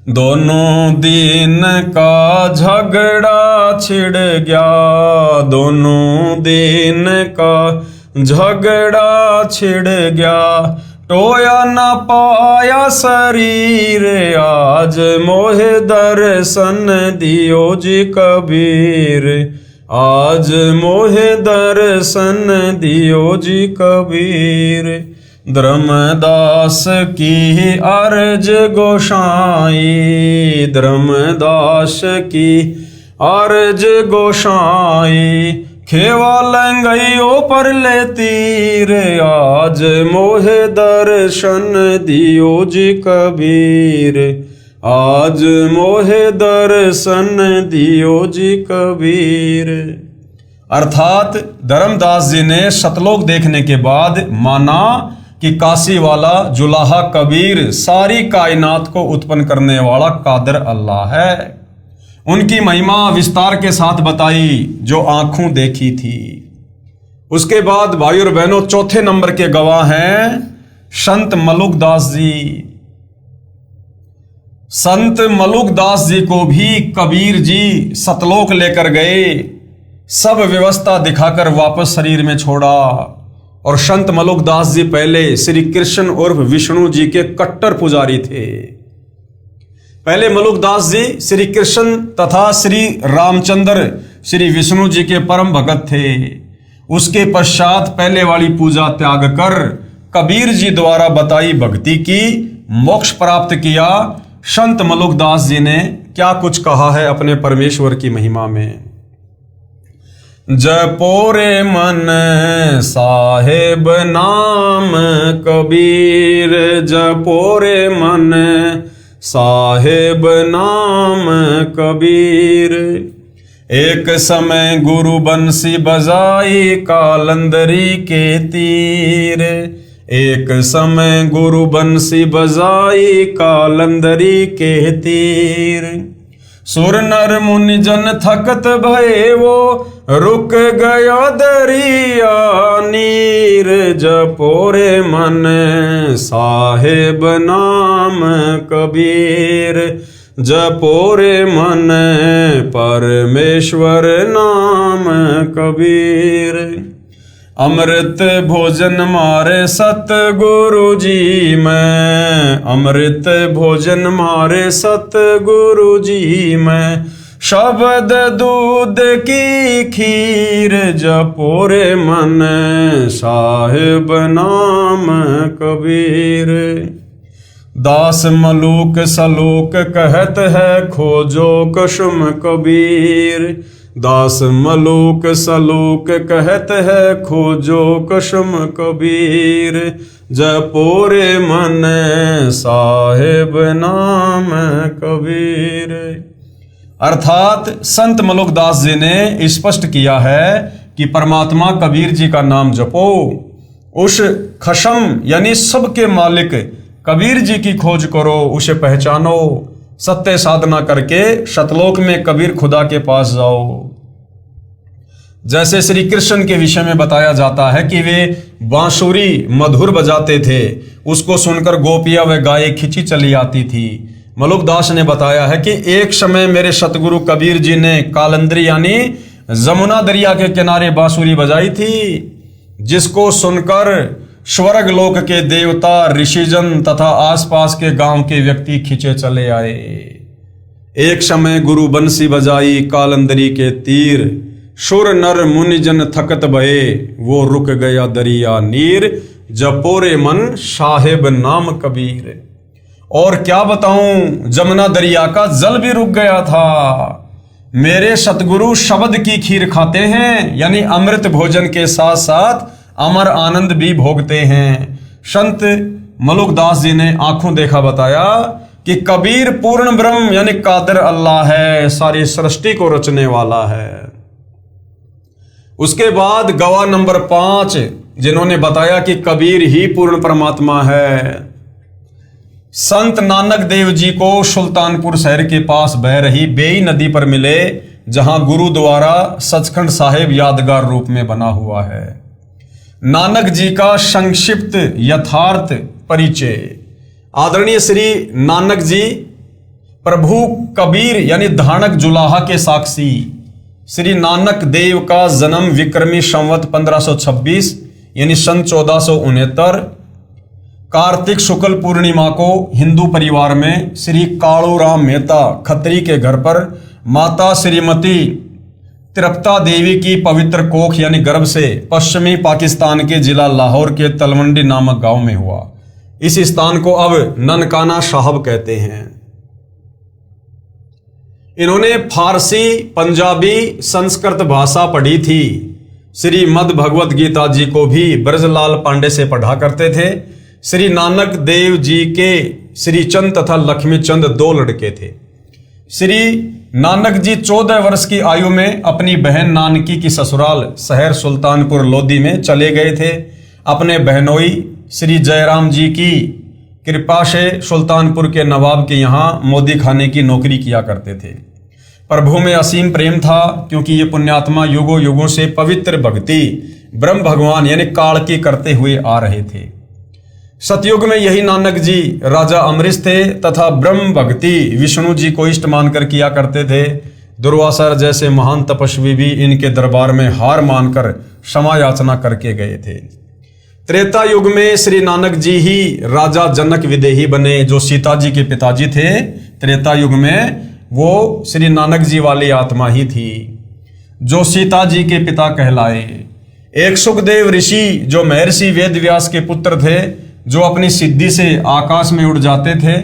दोनों दिन का झगड़ा छिड़ गया, दोनों दिन का झगड़ा छिड़ गया, टोया न पाया शरीर, आज मोहे दर्शन दियो जी कबीर, आज मोहे दर्शन दियो जी कबीर। धर्मदास की अर्ज गोसाई, धर्मदास की अर्ज गोसाई, खेवा लंगइयो पर ले तीर, आज मोहे दर्शन दियो जी कबीर, आज मोहे दर्शन दियो जी कबीर। अर्थात धर्मदास जी ने सतलोक देखने के बाद माना कि काशी वाला जुलाहा कबीर सारी कायनात को उत्पन्न करने वाला कादर अल्लाह है। उनकी महिमा विस्तार के साथ बताई जो आंखों देखी थी। उसके बाद भाई और बहनों चौथे नंबर के गवाह हैं संत मलुकदास जी। संत मलुकदास जी को भी कबीर जी सतलोक लेकर गए, सब व्यवस्था दिखाकर वापस शरीर में छोड़ा। और संत मलुकदास जी पहले श्री कृष्ण उर्फ विष्णु जी के कट्टर पुजारी थे। पहले मलुकदास जी श्री कृष्ण तथा श्री रामचंद्र श्री विष्णु जी के परम भगत थे। उसके पश्चात पहले वाली पूजा त्याग कर कबीर जी द्वारा बताई भक्ति की मोक्ष प्राप्त किया। संत मलुकदास जी ने क्या कुछ कहा है अपने परमेश्वर की महिमा में। जपो रे मन साहेब नाम कबीर, जपो रे मन साहेब नाम कबीर। एक समय गुरु बंसी बजाई कालंदरी के तीर, एक समय गुरु बंसी बजाई कालंदरी के तीर। सुर नर मुनि जन थकत भये वो रुक गया दरिया नीर। जपो रे मन साहेब नाम कबीर, जपो रे मन परमेश्वर नाम कबीर। अमृत भोजन मारे सतगुरु जी मैं, अमृत भोजन मारे सतगुरु जी मैं। शब्द दूध की खीर, जपो रे मन साहिब नाम कबीर। दास मलूक सलूक कहत है खोजो कुसुम कबीर, दास मलूक सलूक कहत है खोजो कुसुम कबीर। जपो रे मन साहिब नाम कबीर। अर्थात संत मलुकदास जी ने स्पष्ट किया है कि परमात्मा कबीर जी का नाम जपो, उस खशम यानी सबके मालिक कबीर जी की खोज करो, उसे पहचानो, सत्य साधना करके शतलोक में कबीर खुदा के पास जाओ। जैसे श्री कृष्ण के विषय में बताया जाता है कि वे बांसुरी मधुर बजाते थे, उसको सुनकर गोपियां व गायें खिंची चली आती थी। मलुकदास ने बताया है कि एक समय मेरे सतगुरु कबीर जी ने कालंदरी यानी जमुना दरिया के किनारे बांसुरी बजाई थी, जिसको सुनकर स्वर्ग लोक के देवता ऋषिजन तथा आसपास के गांव के व्यक्ति खिंचे चले आए। एक समय गुरु बंसी बजाई कालंदरी के तीर, सुर नर मुनिजन थकत भये वो रुक गया दरिया नीर। जपो रे मन साहेब नाम कबीर। और क्या बताऊं, जमुना दरिया का जल भी रुक गया था। मेरे सतगुरु शब्द की खीर खाते हैं, यानी अमृत भोजन के साथ साथ अमर आनंद भी भोगते हैं। संत मलुकदास जी ने आंखों देखा बताया कि कबीर पूर्ण ब्रह्म यानी कादिर अल्लाह है, सारी सृष्टि को रचने वाला है। उसके बाद गवाह नंबर 5 जिन्होंने बताया कि कबीर ही पूर्ण परमात्मा है। संत नानक देव जी को सुल्तानपुर शहर के पास बह रही बेई नदी पर मिले, जहां गुरु द्वारा सचखंड साहिब यादगार रूप में बना हुआ है। नानक जी का संक्षिप्त यथार्थ परिचय। आदरणीय श्री नानक जी प्रभु कबीर यानी धानक जुलाहा के साक्षी। श्री नानक देव का जन्म विक्रमी संवत 1526 यानी सन 1469 कार्तिक शुक्ल पूर्णिमा को हिंदू परिवार में श्री कालूराम मेहता खत्री के घर पर माता श्रीमती तिरपता देवी की पवित्र कोख यानी गर्भ से पश्चिमी पाकिस्तान के जिला लाहौर के तलवंडी नामक गांव में हुआ। इस स्थान को अब ननकाना साहब कहते हैं। इन्होंने फारसी, पंजाबी, संस्कृत भाषा पढ़ी थी। श्री मद भगवत गीता जी को भी ब्रजलाल पांडे से पढ़ा करते थे। श्री नानक देव जी के श्री चंद तथा लक्ष्मी चंद 2 लड़के थे। श्री नानक जी 14 वर्ष की आयु में अपनी बहन नानकी की ससुराल शहर सुल्तानपुर लोधी में चले गए थे। अपने बहनोई श्री जयराम जी की कृपा से सुल्तानपुर के नवाब के यहाँ मोदी खाने की नौकरी किया करते थे। प्रभु में असीम प्रेम था, क्योंकि ये पुण्यात्मा युगों युगों से पवित्र भक्ति ब्रह्म भगवान यानी काल की करते हुए आ रहे थे। सतयुग में यही नानक जी राजा अमरीश थे तथा ब्रह्म भक्ति विष्णु जी को इष्ट मानकर किया करते थे। दुर्वासा जैसे महान तपस्वी भी इनके दरबार में हार मानकर क्षमा याचना करके गए थे। त्रेता युग में श्री नानक जी ही राजा जनक विदेही बने, जो सीता जी के पिताजी थे। त्रेता युग में वो श्री नानक जी वाली आत्मा ही थी जो सीता जी के पिता कहलाए। एक सुखदेव ऋषि जो महर्षि वेद व्यास के पुत्र थे, जो अपनी सिद्धि से आकाश में उड़ जाते थे,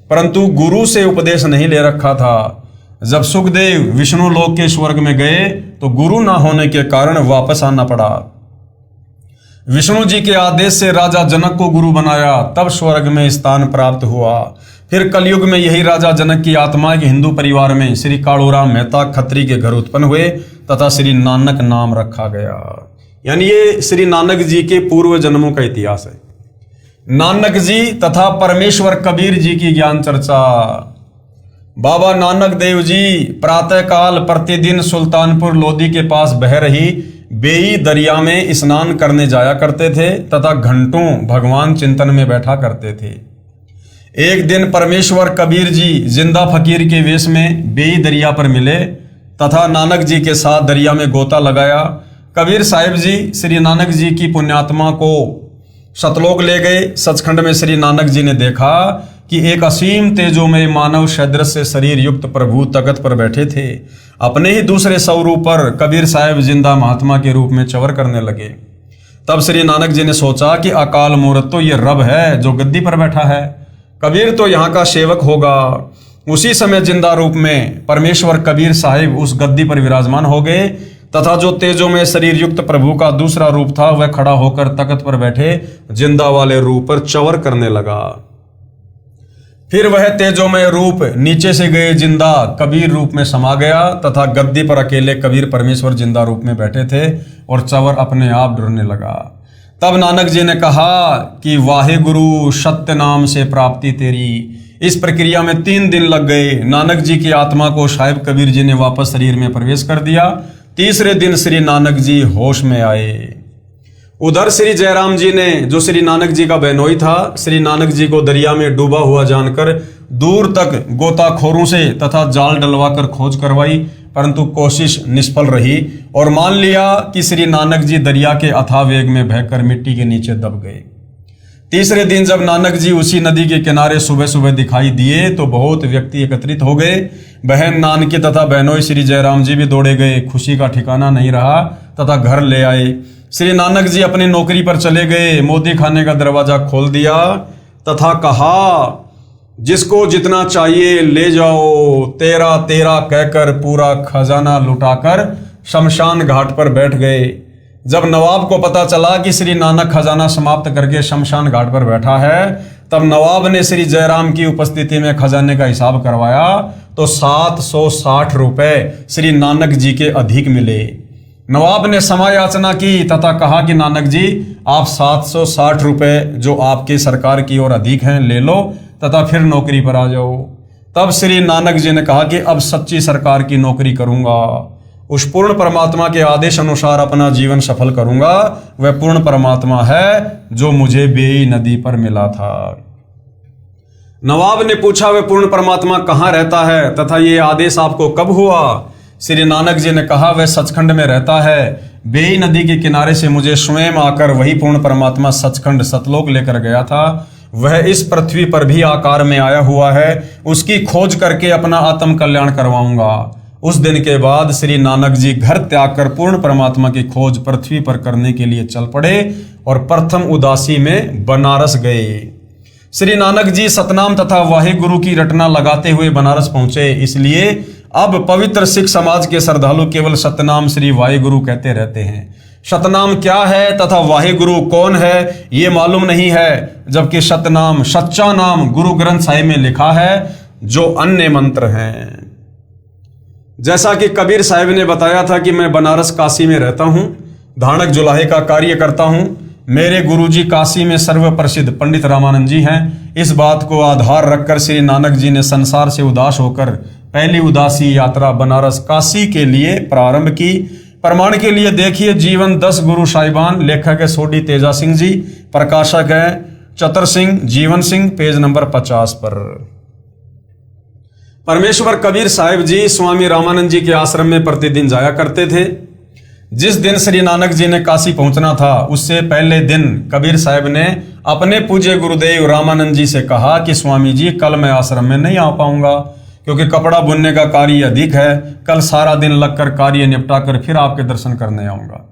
परंतु गुरु से उपदेश नहीं ले रखा था। जब सुखदेव विष्णु लोक के स्वर्ग में गए तो गुरु ना होने के कारण वापस आना पड़ा। विष्णु जी के आदेश से राजा जनक को गुरु बनाया, तब स्वर्ग में स्थान प्राप्त हुआ। फिर कलयुग में यही राजा जनक की आत्मा के हिंदू परिवार में श्री कालूराम मेहता खत्री के घर उत्पन्न हुए तथा श्री नानक नाम रखा गया। यानी ये श्री नानक जी के पूर्व जन्मों का इतिहास है। नानक जी तथा परमेश्वर कबीर जी की ज्ञान चर्चा। बाबा नानक देव जी प्रातःकाल प्रतिदिन सुल्तानपुर लोधी के पास बह रही बेई दरिया में स्नान करने जाया करते थे तथा घंटों भगवान चिंतन में बैठा करते थे। एक दिन परमेश्वर कबीर जी जिंदा फकीर के वेश में बेई दरिया पर मिले तथा नानक जी के साथ दरिया में गोता लगाया। कबीर साहिब जी श्री नानक जी की पुण्यात्मा को सतलोक ले गए। सचखंड में श्री नानक जी ने देखा कि एक असीम तेजोमय मानव सदृश से शरीर युक्त प्रभु तख्त पर बैठे थे। अपने ही दूसरे स्वरूप पर कबीर साहिब जिंदा महात्मा के रूप में चवर करने लगे। तब श्री नानक जी ने सोचा कि अकाल मूर्त तो ये रब है जो गद्दी पर बैठा है, कबीर तो यहाँ का सेवक होगा। उसी समय जिंदा रूप में परमेश्वर कबीर साहिब उस गद्दी पर विराजमान हो गए तथा जो तेजों में शरीर युक्त प्रभु का दूसरा रूप था वह खड़ा होकर तख्त पर बैठे जिंदा वाले रूप पर चवर करने लगा। फिर वह तेजोमय रूप नीचे से गए जिंदा कबीर रूप में समा गया तथा गद्दी पर अकेले कबीर परमेश्वर जिंदा रूप में बैठे थे और चवर अपने आप डरने लगा। तब नानक जी ने कहा कि वाहे गुरु सत्य नाम से प्राप्ति तेरी। इस प्रक्रिया में 3 दिन लग गए। नानक जी की आत्मा को साहिब कबीर जी ने वापस शरीर में प्रवेश कर दिया। तीसरे दिन श्री नानक जी होश में आए। उधर श्री जयराम जी ने, जो श्री नानक जी का बहनोई था, श्री नानक जी को दरिया में डूबा हुआ जानकर दूर तक गोताखोरों से तथा जाल डलवाकर खोज करवाई, परंतु कोशिश निष्फल रही और मान लिया कि श्री नानक जी दरिया के अथाह वेग में बहकर मिट्टी के नीचे दब गए। तीसरे दिन जब नानक जी उसी नदी के किनारे सुबह सुबह दिखाई दिए तो बहुत व्यक्ति एकत्रित हो गए। बहन नानकी तथा बहनोई श्री जयराम जी भी दौड़े गए। खुशी का ठिकाना नहीं रहा तथा घर ले आए। श्री नानक जी अपनी नौकरी पर चले गए। मोदी खाने का दरवाजा खोल दिया तथा कहा, जिसको जितना चाहिए ले जाओ, तेरा तेरा कहकर पूरा खजाना लुटाकर शमशान घाट पर बैठ गए। जब नवाब को पता चला कि श्री नानक खजाना समाप्त करके शमशान घाट पर बैठा है, तब नवाब ने श्री जयराम की उपस्थिति में खजाने का हिसाब करवाया तो 760 रुपए श्री नानक जी के अधिक मिले। नवाब ने क्षमा याचना की तथा कहा कि नानक जी, आप 760 रुपए जो आपकी सरकार की ओर अधिक हैं ले लो तथा फिर नौकरी पर आ जाओ। तब श्री नानक जी ने कहा कि अब सच्ची सरकार की नौकरी करूंगा, उस पूर्ण परमात्मा के आदेश अनुसार अपना जीवन सफल करूंगा। वह पूर्ण परमात्मा है जो मुझे बेई नदी पर मिला था। नवाब ने पूछा, वह पूर्ण परमात्मा कहाँ रहता है तथा ये आदेश आपको कब हुआ? श्री नानक जी ने कहा, वह सचखंड में रहता है। बेई नदी के किनारे से मुझे स्वयं आकर वही पूर्ण परमात्मा सचखंड सतलोक लेकर गया था। वह इस पृथ्वी पर भी आकार में आया हुआ है। उसकी खोज करके अपना आत्म कल्याण करवाऊंगा। उस दिन के बाद श्री नानक जी घर त्याग कर पूर्ण परमात्मा की खोज पृथ्वी पर करने के लिए चल पड़े और प्रथम उदासी में बनारस गए। श्री नानक जी सतनाम तथा वाहे गुरु की रटना लगाते हुए बनारस पहुंचे। इसलिए अब पवित्र सिख समाज के श्रद्धालु केवल सतनाम श्री वाहे गुरु कहते रहते हैं। सतनाम क्या है तथा वाहे गुरु कौन है ये मालूम नहीं है, जबकि सतनाम सच्चा नाम गुरु ग्रंथ साहिब में लिखा है जो अन्य मंत्र हैं। जैसा कि कबीर साहिब ने बताया था कि मैं बनारस काशी में रहता हूं, धानक जुलाहे का कार्य करता हूं। मेरे गुरुजी काशी में सर्व प्रसिद्ध पंडित रामानंद जी हैं। इस बात को आधार रखकर श्री नानक जी ने संसार से उदास होकर पहली उदासी यात्रा बनारस काशी के लिए प्रारंभ की। प्रमाण के लिए देखिए जीवन 10 गुरु साहिबान। लेखक है सोडी तेजा सिंह जी, प्रकाशक है चतर सिंह जीवन सिंह, पेज नंबर 50 पर। परमेश्वर कबीर साहिब जी स्वामी रामानंद जी के आश्रम में प्रतिदिन जाया करते थे। जिस दिन श्री नानक जी ने काशी पहुंचना था उससे पहले दिन कबीर साहब ने अपने पूज्य गुरुदेव रामानंद जी से कहा कि स्वामी जी कल मैं आश्रम में नहीं आ पाऊंगा क्योंकि कपड़ा बुनने का कार्य अधिक है, कल सारा दिन लगकर कार्य निपटा कर फिर आपके दर्शन करने आऊंगा।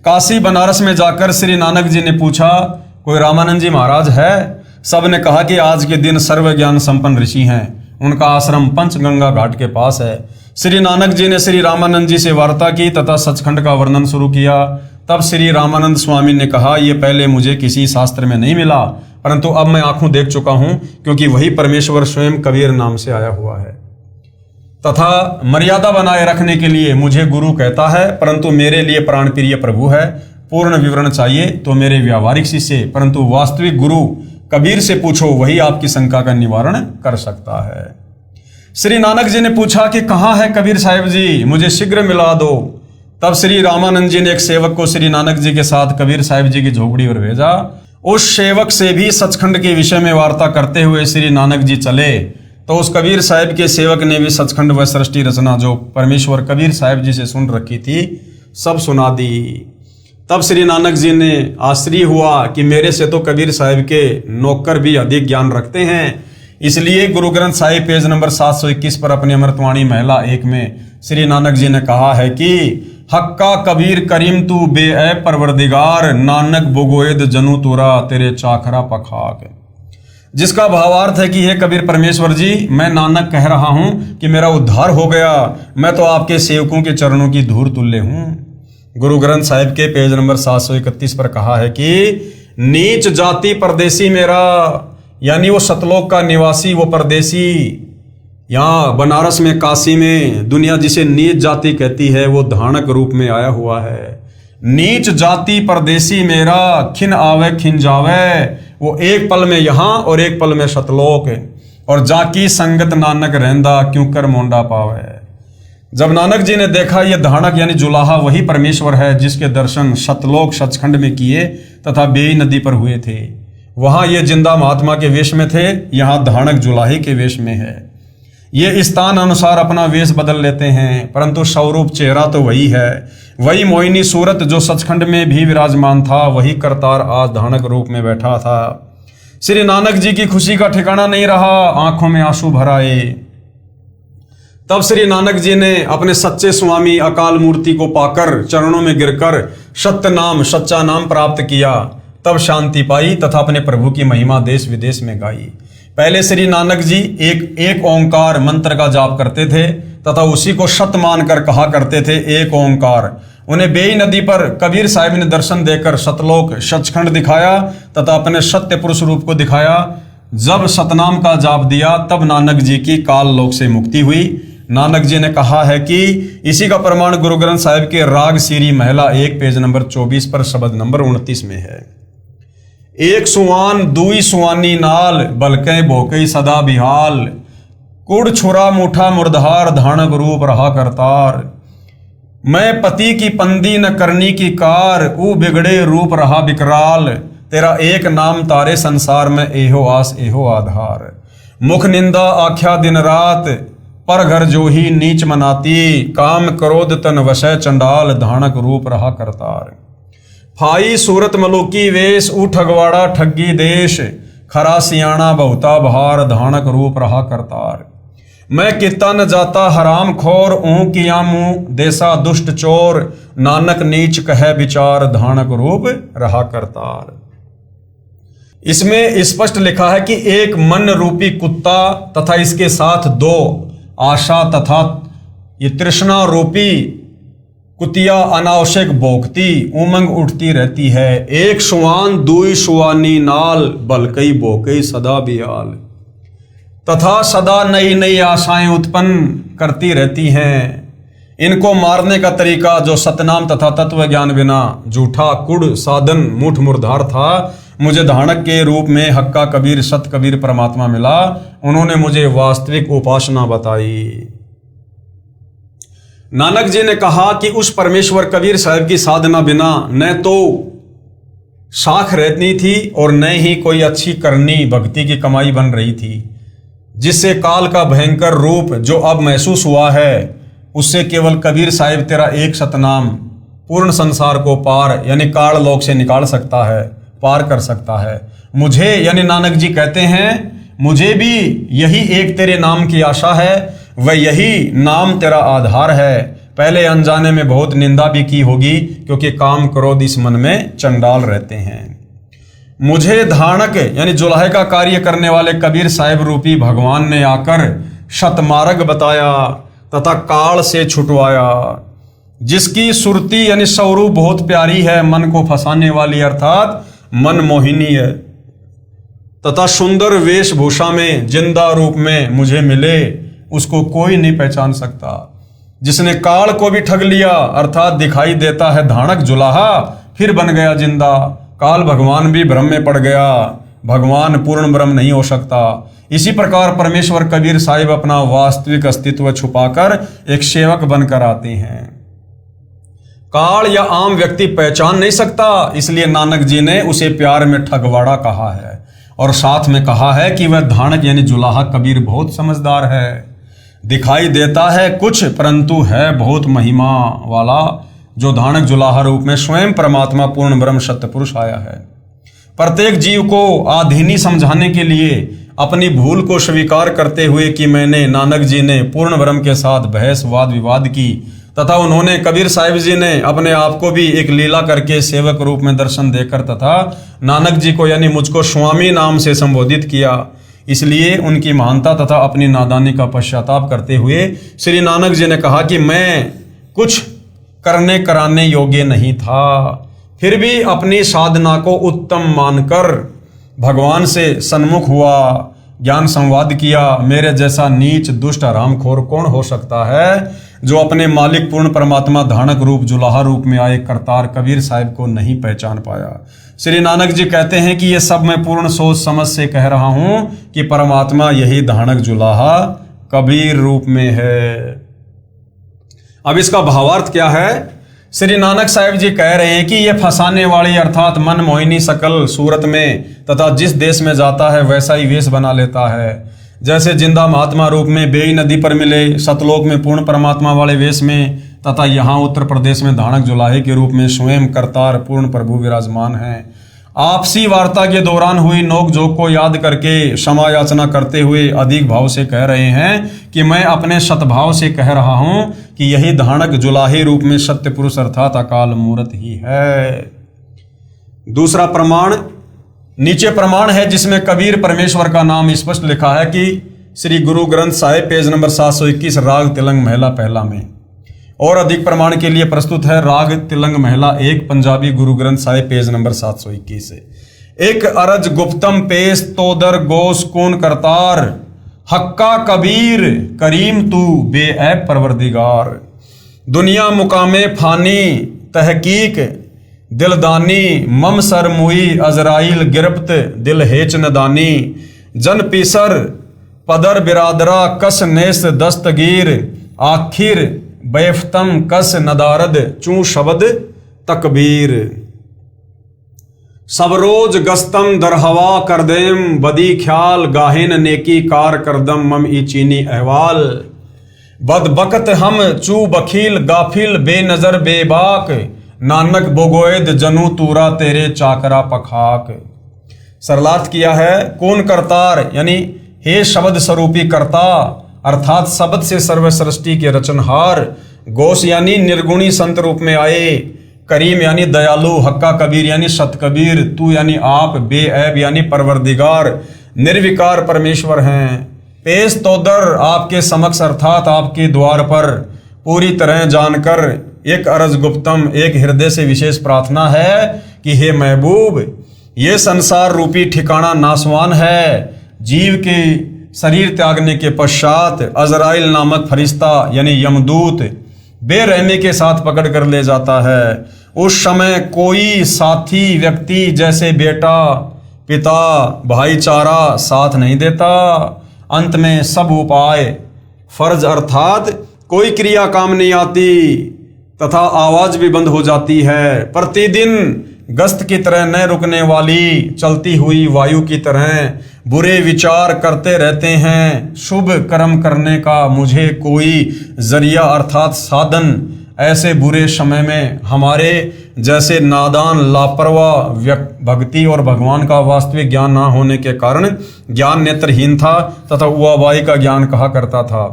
काशी बनारस में जाकर श्री नानक जी ने पूछा कोई रामानंद जी महाराज है? सब ने कहा कि आज के दिन सर्व ज्ञान संपन्न ऋषि हैं, उनका आश्रम पंचगंगा घाट के पास है। श्री नानक जी ने श्री रामानंद जी से वार्ता की तथा सचखंड का वर्णन शुरू किया। तब श्री रामानंद स्वामी ने कहा ये पहले मुझे किसी शास्त्र में नहीं मिला, परंतु अब मैं आंखों देख चुका हूं क्योंकि वही परमेश्वर स्वयं कबीर नाम से आया हुआ है तथा मर्यादा बनाए रखने के लिए मुझे गुरु कहता है, परंतु मेरे लिए प्राण प्रिय प्रभु है। पूर्ण विवरण चाहिए तो मेरे व्यावहारिक शिष्य परंतु वास्तविक गुरु कबीर से पूछो, वही आपकी शंका का निवारण कर सकता है। श्री नानक जी ने पूछा कि कहाँ है कबीर साहिब जी, मुझे शीघ्र मिला दो। तब श्री रामानंद जी ने एक सेवक को श्री नानक जी के साथ कबीर साहिब जी की झोपड़ी पर भेजा। उस सेवक से भी सचखंड के विषय में वार्ता करते हुए श्री नानक जी चले तो उस कबीर साहिब के सेवक ने भी सचखंड व सृष्टि रचना जो परमेश्वर कबीर साहिब जी से सुन रखी थी सब सुना दी। तब श्री नानक जी ने आश्चर्य हुआ कि मेरे से तो कबीर साहिब के नौकर भी अधिक ज्ञान रखते हैं। इसलिए गुरु ग्रंथ साहिब पेज नंबर 721 पर अपनी अमृतवाणी महिला 1 में श्री नानक जी ने कहा है कि हक्का कबीर करीम तू बे परवरदिगार, नानक बुगोएद जनु तुरा तेरे चाखरा पखाक। जिसका भावार्थ है कि हे कबीर परमेश्वर जी, मैं नानक कह रहा हूं कि मेरा उद्धार हो गया, मैं तो आपके सेवकों के चरणों की धूल तुल्य हूं। गुरु ग्रंथ साहिब के पेज नंबर 731 पर कहा है कि नीच जाति परदेसी मेरा, यानी वो सतलोक का निवासी, वो परदेसी यहाँ बनारस में काशी में दुनिया जिसे नीच जाति कहती है वो धानक रूप में आया हुआ है। नीच जाति परदेसी मेरा, खिन आवे खिन जावे, वो एक पल में यहाँ और एक पल में सतलोक, और जाकी संगत नानक रहंदा क्यों कर मोंडा पावे। जब नानक जी ने देखा ये धानक यानी जुलाहा वही परमेश्वर है जिसके दर्शन सतलोक सचखंड में किए तथा बेई नदी पर हुए थे, वहां ये जिंदा महात्मा के वेश में थे, यहाँ धानक जुलाही के वेश में है। ये स्थान अनुसार अपना वेश बदल लेते हैं परंतु स्वरूप चेहरा तो वही है। वही मोहिनी सूरत जो सचखंड में भी विराजमान था, वही करतार आज धानक रूप में बैठा था। श्री नानक जी की खुशी का ठिकाना नहीं रहा, आंखों में आंसू भर आए। तब श्री नानक जी ने अपने सच्चे स्वामी अकाल मूर्ति को पाकर चरणों में गिरकर सत्य नाम सच्चा नाम प्राप्त किया। तब शांति पाई तथा अपने प्रभु की महिमा देश विदेश में गाई। पहले श्री नानक जी एक ओंकार मंत्र का जाप करते थे तथा उसी को सत्य मानकर कहा करते थे एक ओंकार। उन्हें बेई नदी पर कबीर साहिब ने दर्शन देकर सतलोक सचखंड दिखाया तथा अपने सत्य पुरुष रूप को दिखाया। जब सतनाम का जाप दिया तब नानक जी की काल लोक से मुक्ति हुई। नानक जी ने कहा है कि इसी का प्रमाण गुरु ग्रंथ साहिब के राग सीरी महिला 1 पेज नंबर 24 पर शब्द नंबर 29 में है। एक सुवान दुई सुवानी नाल, बलकै भोकई सदा बिहाल, कुड़ छुरा मुठा मुर्धार धानक रूप रहा करतार। मैं पति की पंदी न करनी की कार, ऊ बिगड़े रूप रहा बिकराल, तेरा एक नाम तारे संसार में एहो आस एहो आधार। मुख निंदा आख्या दिन रात, पर घर जो ही नीच मनाती, काम क्रोध तन वशय चंडाल धानक रूप रहा करतार। फाई सूरत मलुकी वेश, ऊ ठगवाड़ा ठगी देश, खरा सियाणा बहुता बहार धानक रूप रहा करतार। मैं किता न जाता हराम खोर, ऊं किया मुंह देसा दुष्ट चोर, नानक नीच कह विचार धानक रूप रहा करतार। इसमें स्पष्ट लिखा है कि एक मन रूपी कुत्ता तथा इसके साथ 2 आशा तथा ये तृष्णा रूपी कुतिया अनावश्यक भोगती उमंग उठती रहती है। एक सुवान दुई सुवानी नाल, बलकई भोकई सदा बियाल, तथा सदा नई नई आशाएं उत्पन्न करती रहती हैं। इनको मारने का तरीका जो सतनाम तथा तत्व ज्ञान बिना झूठा कुड़ साधन मुठ मुर्धार था, मुझे धानक के रूप में हक्का कबीर सत कबीर परमात्मा मिला। उन्होंने मुझे वास्तविक उपासना बताई। नानक जी ने कहा कि उस परमेश्वर कबीर साहब की साधना बिना न तो साख रहती थी और न ही कोई अच्छी करनी भक्ति की कमाई बन रही थी, जिससे काल का भयंकर रूप जो अब महसूस हुआ है उससे केवल कबीर साहिब तेरा एक सतनाम पूर्ण संसार को पार यानी काल लोक से निकाल सकता है, पार कर सकता है। मुझे यानी नानक जी कहते हैं मुझे भी यही एक तेरे नाम की आशा है, वह यही नाम तेरा आधार है। पहले अनजाने में बहुत निंदा भी की होगी, क्योंकि काम क्रोध इस मन में चंडाल रहते हैं। मुझे धाणक यानी जुलाहे का कार्य करने वाले कबीर साहिब रूपी भगवान ने आकर शतमार्ग बताया तथा काल से छुटवाया, जिसकी सुरती यानी स्वरूप बहुत प्यारी है, मन को फंसाने वाली अर्थात मन मोहिनी है, तथा सुंदर वेशभूषा में जिंदा रूप में मुझे मिले, उसको कोई नहीं पहचान सकता। जिसने काल को भी ठग लिया अर्थात दिखाई देता है धाणक जुलाहा, फिर बन गया जिंदा। काल भगवान भी भ्रम में पड़ गया, भगवान पूर्ण ब्रह्म नहीं हो सकता। इसी प्रकार परमेश्वर कबीर साहिब अपना वास्तविक अस्तित्व छुपाकर एक सेवक बनकर आते हैं। काल या आम व्यक्ति पहचान नहीं सकता, इसलिए नानक जी ने उसे प्यार में ठगवाड़ा कहा है, और साथ में कहा है कि वह धाणक यानी जुलाहा कबीर बहुत समझदार है, दिखाई देता है कुछ परंतु है बहुत महिमा वाला। जो धाणक जुलाहा रूप में स्वयं परमात्मा पूर्ण ब्रह्म सत्य पुरुष आया है। प्रत्येक जीव को आधीनी समझाने के लिए अपनी भूल को स्वीकार करते हुए कि मैंने नानक जी ने पूर्ण ब्रह्म के साथ बहस वाद विवाद की, तथा उन्होंने कबीर साहिब जी ने अपने आप को भी एक लीला करके सेवक रूप में दर्शन देकर तथा नानक जी को यानी मुझको स्वामी नाम से संबोधित किया। इसलिए उनकी महानता तथा अपनी नादानी का पश्चाताप करते हुए श्री नानक जी ने कहा कि मैं कुछ करने कराने योग्य नहीं था, फिर भी अपनी साधना को उत्तम मानकर भगवान से सन्मुख हुआ, ज्ञान संवाद किया। मेरे जैसा नीच दुष्ट हरामखोर कौन हो सकता है जो अपने मालिक पूर्ण परमात्मा धाणक रूप जुलाहा रूप में आए करतार कबीर साहिब को नहीं पहचान पाया। श्री नानक जी कहते हैं कि ये सब मैं पूर्ण सोच समझ से कह रहा हूं कि परमात्मा यही धाणक जुलाहा कबीर रूप में है। अब इसका भावार्थ क्या है? श्री नानक साहिब जी कह रहे हैं कि ये फंसाने वाली अर्थात मन मोहिनी सकल सूरत में तथा जिस देश में जाता है वैसा ही वेश बना लेता है। जैसे जिंदा महात्मा रूप में बेई नदी पर मिले, सतलोक में पूर्ण परमात्मा वाले वेश में, तथा यहाँ उत्तर प्रदेश में धाणक जुलाहे के रूप में स्वयं करतार पूर्ण प्रभु विराजमान हैं। आपसी वार्ता के दौरान हुई नोकझोंक को याद करके क्षमा याचना करते हुए अधिक भाव से कह रहे हैं कि मैं अपने सतभाव से कह रहा हूं कि यही धाणक जुलाहे रूप में सत्य पुरुष अर्थात अकाल मूर्त ही है। दूसरा प्रमाण नीचे प्रमाण है जिसमें कबीर परमेश्वर का नाम स्पष्ट लिखा है कि श्री गुरु ग्रंथ साहिब पेज नंबर 721 राग तिलंग महला पहला में। और अधिक प्रमाण के लिए प्रस्तुत है राग तिलंग महला 1 पंजाबी गुरु ग्रंथ साहिब पेज नंबर 721 से। एक अरज गुप्तम पेश तोदर गोस कौन करतार, हक्का कबीर करीम तू बेऐब परवरदिगार। दुनिया मुकामे फानी तहकीक दिलदानी, मम सर मुई अजराइल गिरफ्त दिल हेच नदानी। जन पीसर पदर बिरादरा कस नेस दस्तगीर, आखिर बैफ्तम कस नदारद चू शबद तकबीर। सब रोज गस्तम दरहवा करदेम, बदी ख्याल गाहिन नेकी कार करदम मम ई चीनी अहवाल। बदबकत हम चू बखील गाफिल बेनजर बेबाक, नानक बोगोएद जनू तूरा तेरे चाकरा पखाक। सरलार्थ किया है कौन करतार यानी हे शब्द स्वरूपी कर्ता अर्थात शब्द से सर्व सृष्टि के रचनहार। गोस यानी निर्गुणी संत रूप में आए। करीम यानी दयालु। हक्का कबीर यानी सत कबीर। तू यानी आप। बेऐब यानी परवरदिगार निर्विकार परमेश्वर हैं। पेश तोदर आपके समक्ष अर्थात आपके द्वार पर पूरी तरह जानकर एक अरज गुप्तम एक हृदय से विशेष प्रार्थना है कि हे महबूब ये संसार रूपी ठिकाना नासवान है। जीव के शरीर त्यागने के पश्चात अजराइल नामक फरिश्ता यानी यमदूत बेरहमी के साथ पकड़ कर ले जाता है। उस समय कोई साथी व्यक्ति जैसे बेटा पिता भाईचारा साथ नहीं देता। अंत में सब उपाय फर्ज अर्थात कोई क्रिया काम नहीं आती तथा आवाज भी बंद हो जाती है। प्रतिदिन गश्त की तरह न रुकने वाली चलती हुई वायु की तरह बुरे विचार करते रहते हैं। शुभ कर्म करने का मुझे कोई जरिया अर्थात साधन ऐसे बुरे समय में हमारे जैसे नादान लापरवाह भक्ति और भगवान का वास्तविक ज्ञान ना होने के कारण ज्ञान नेत्रहीन था तथा उआबाई का ज्ञान कहा करता था।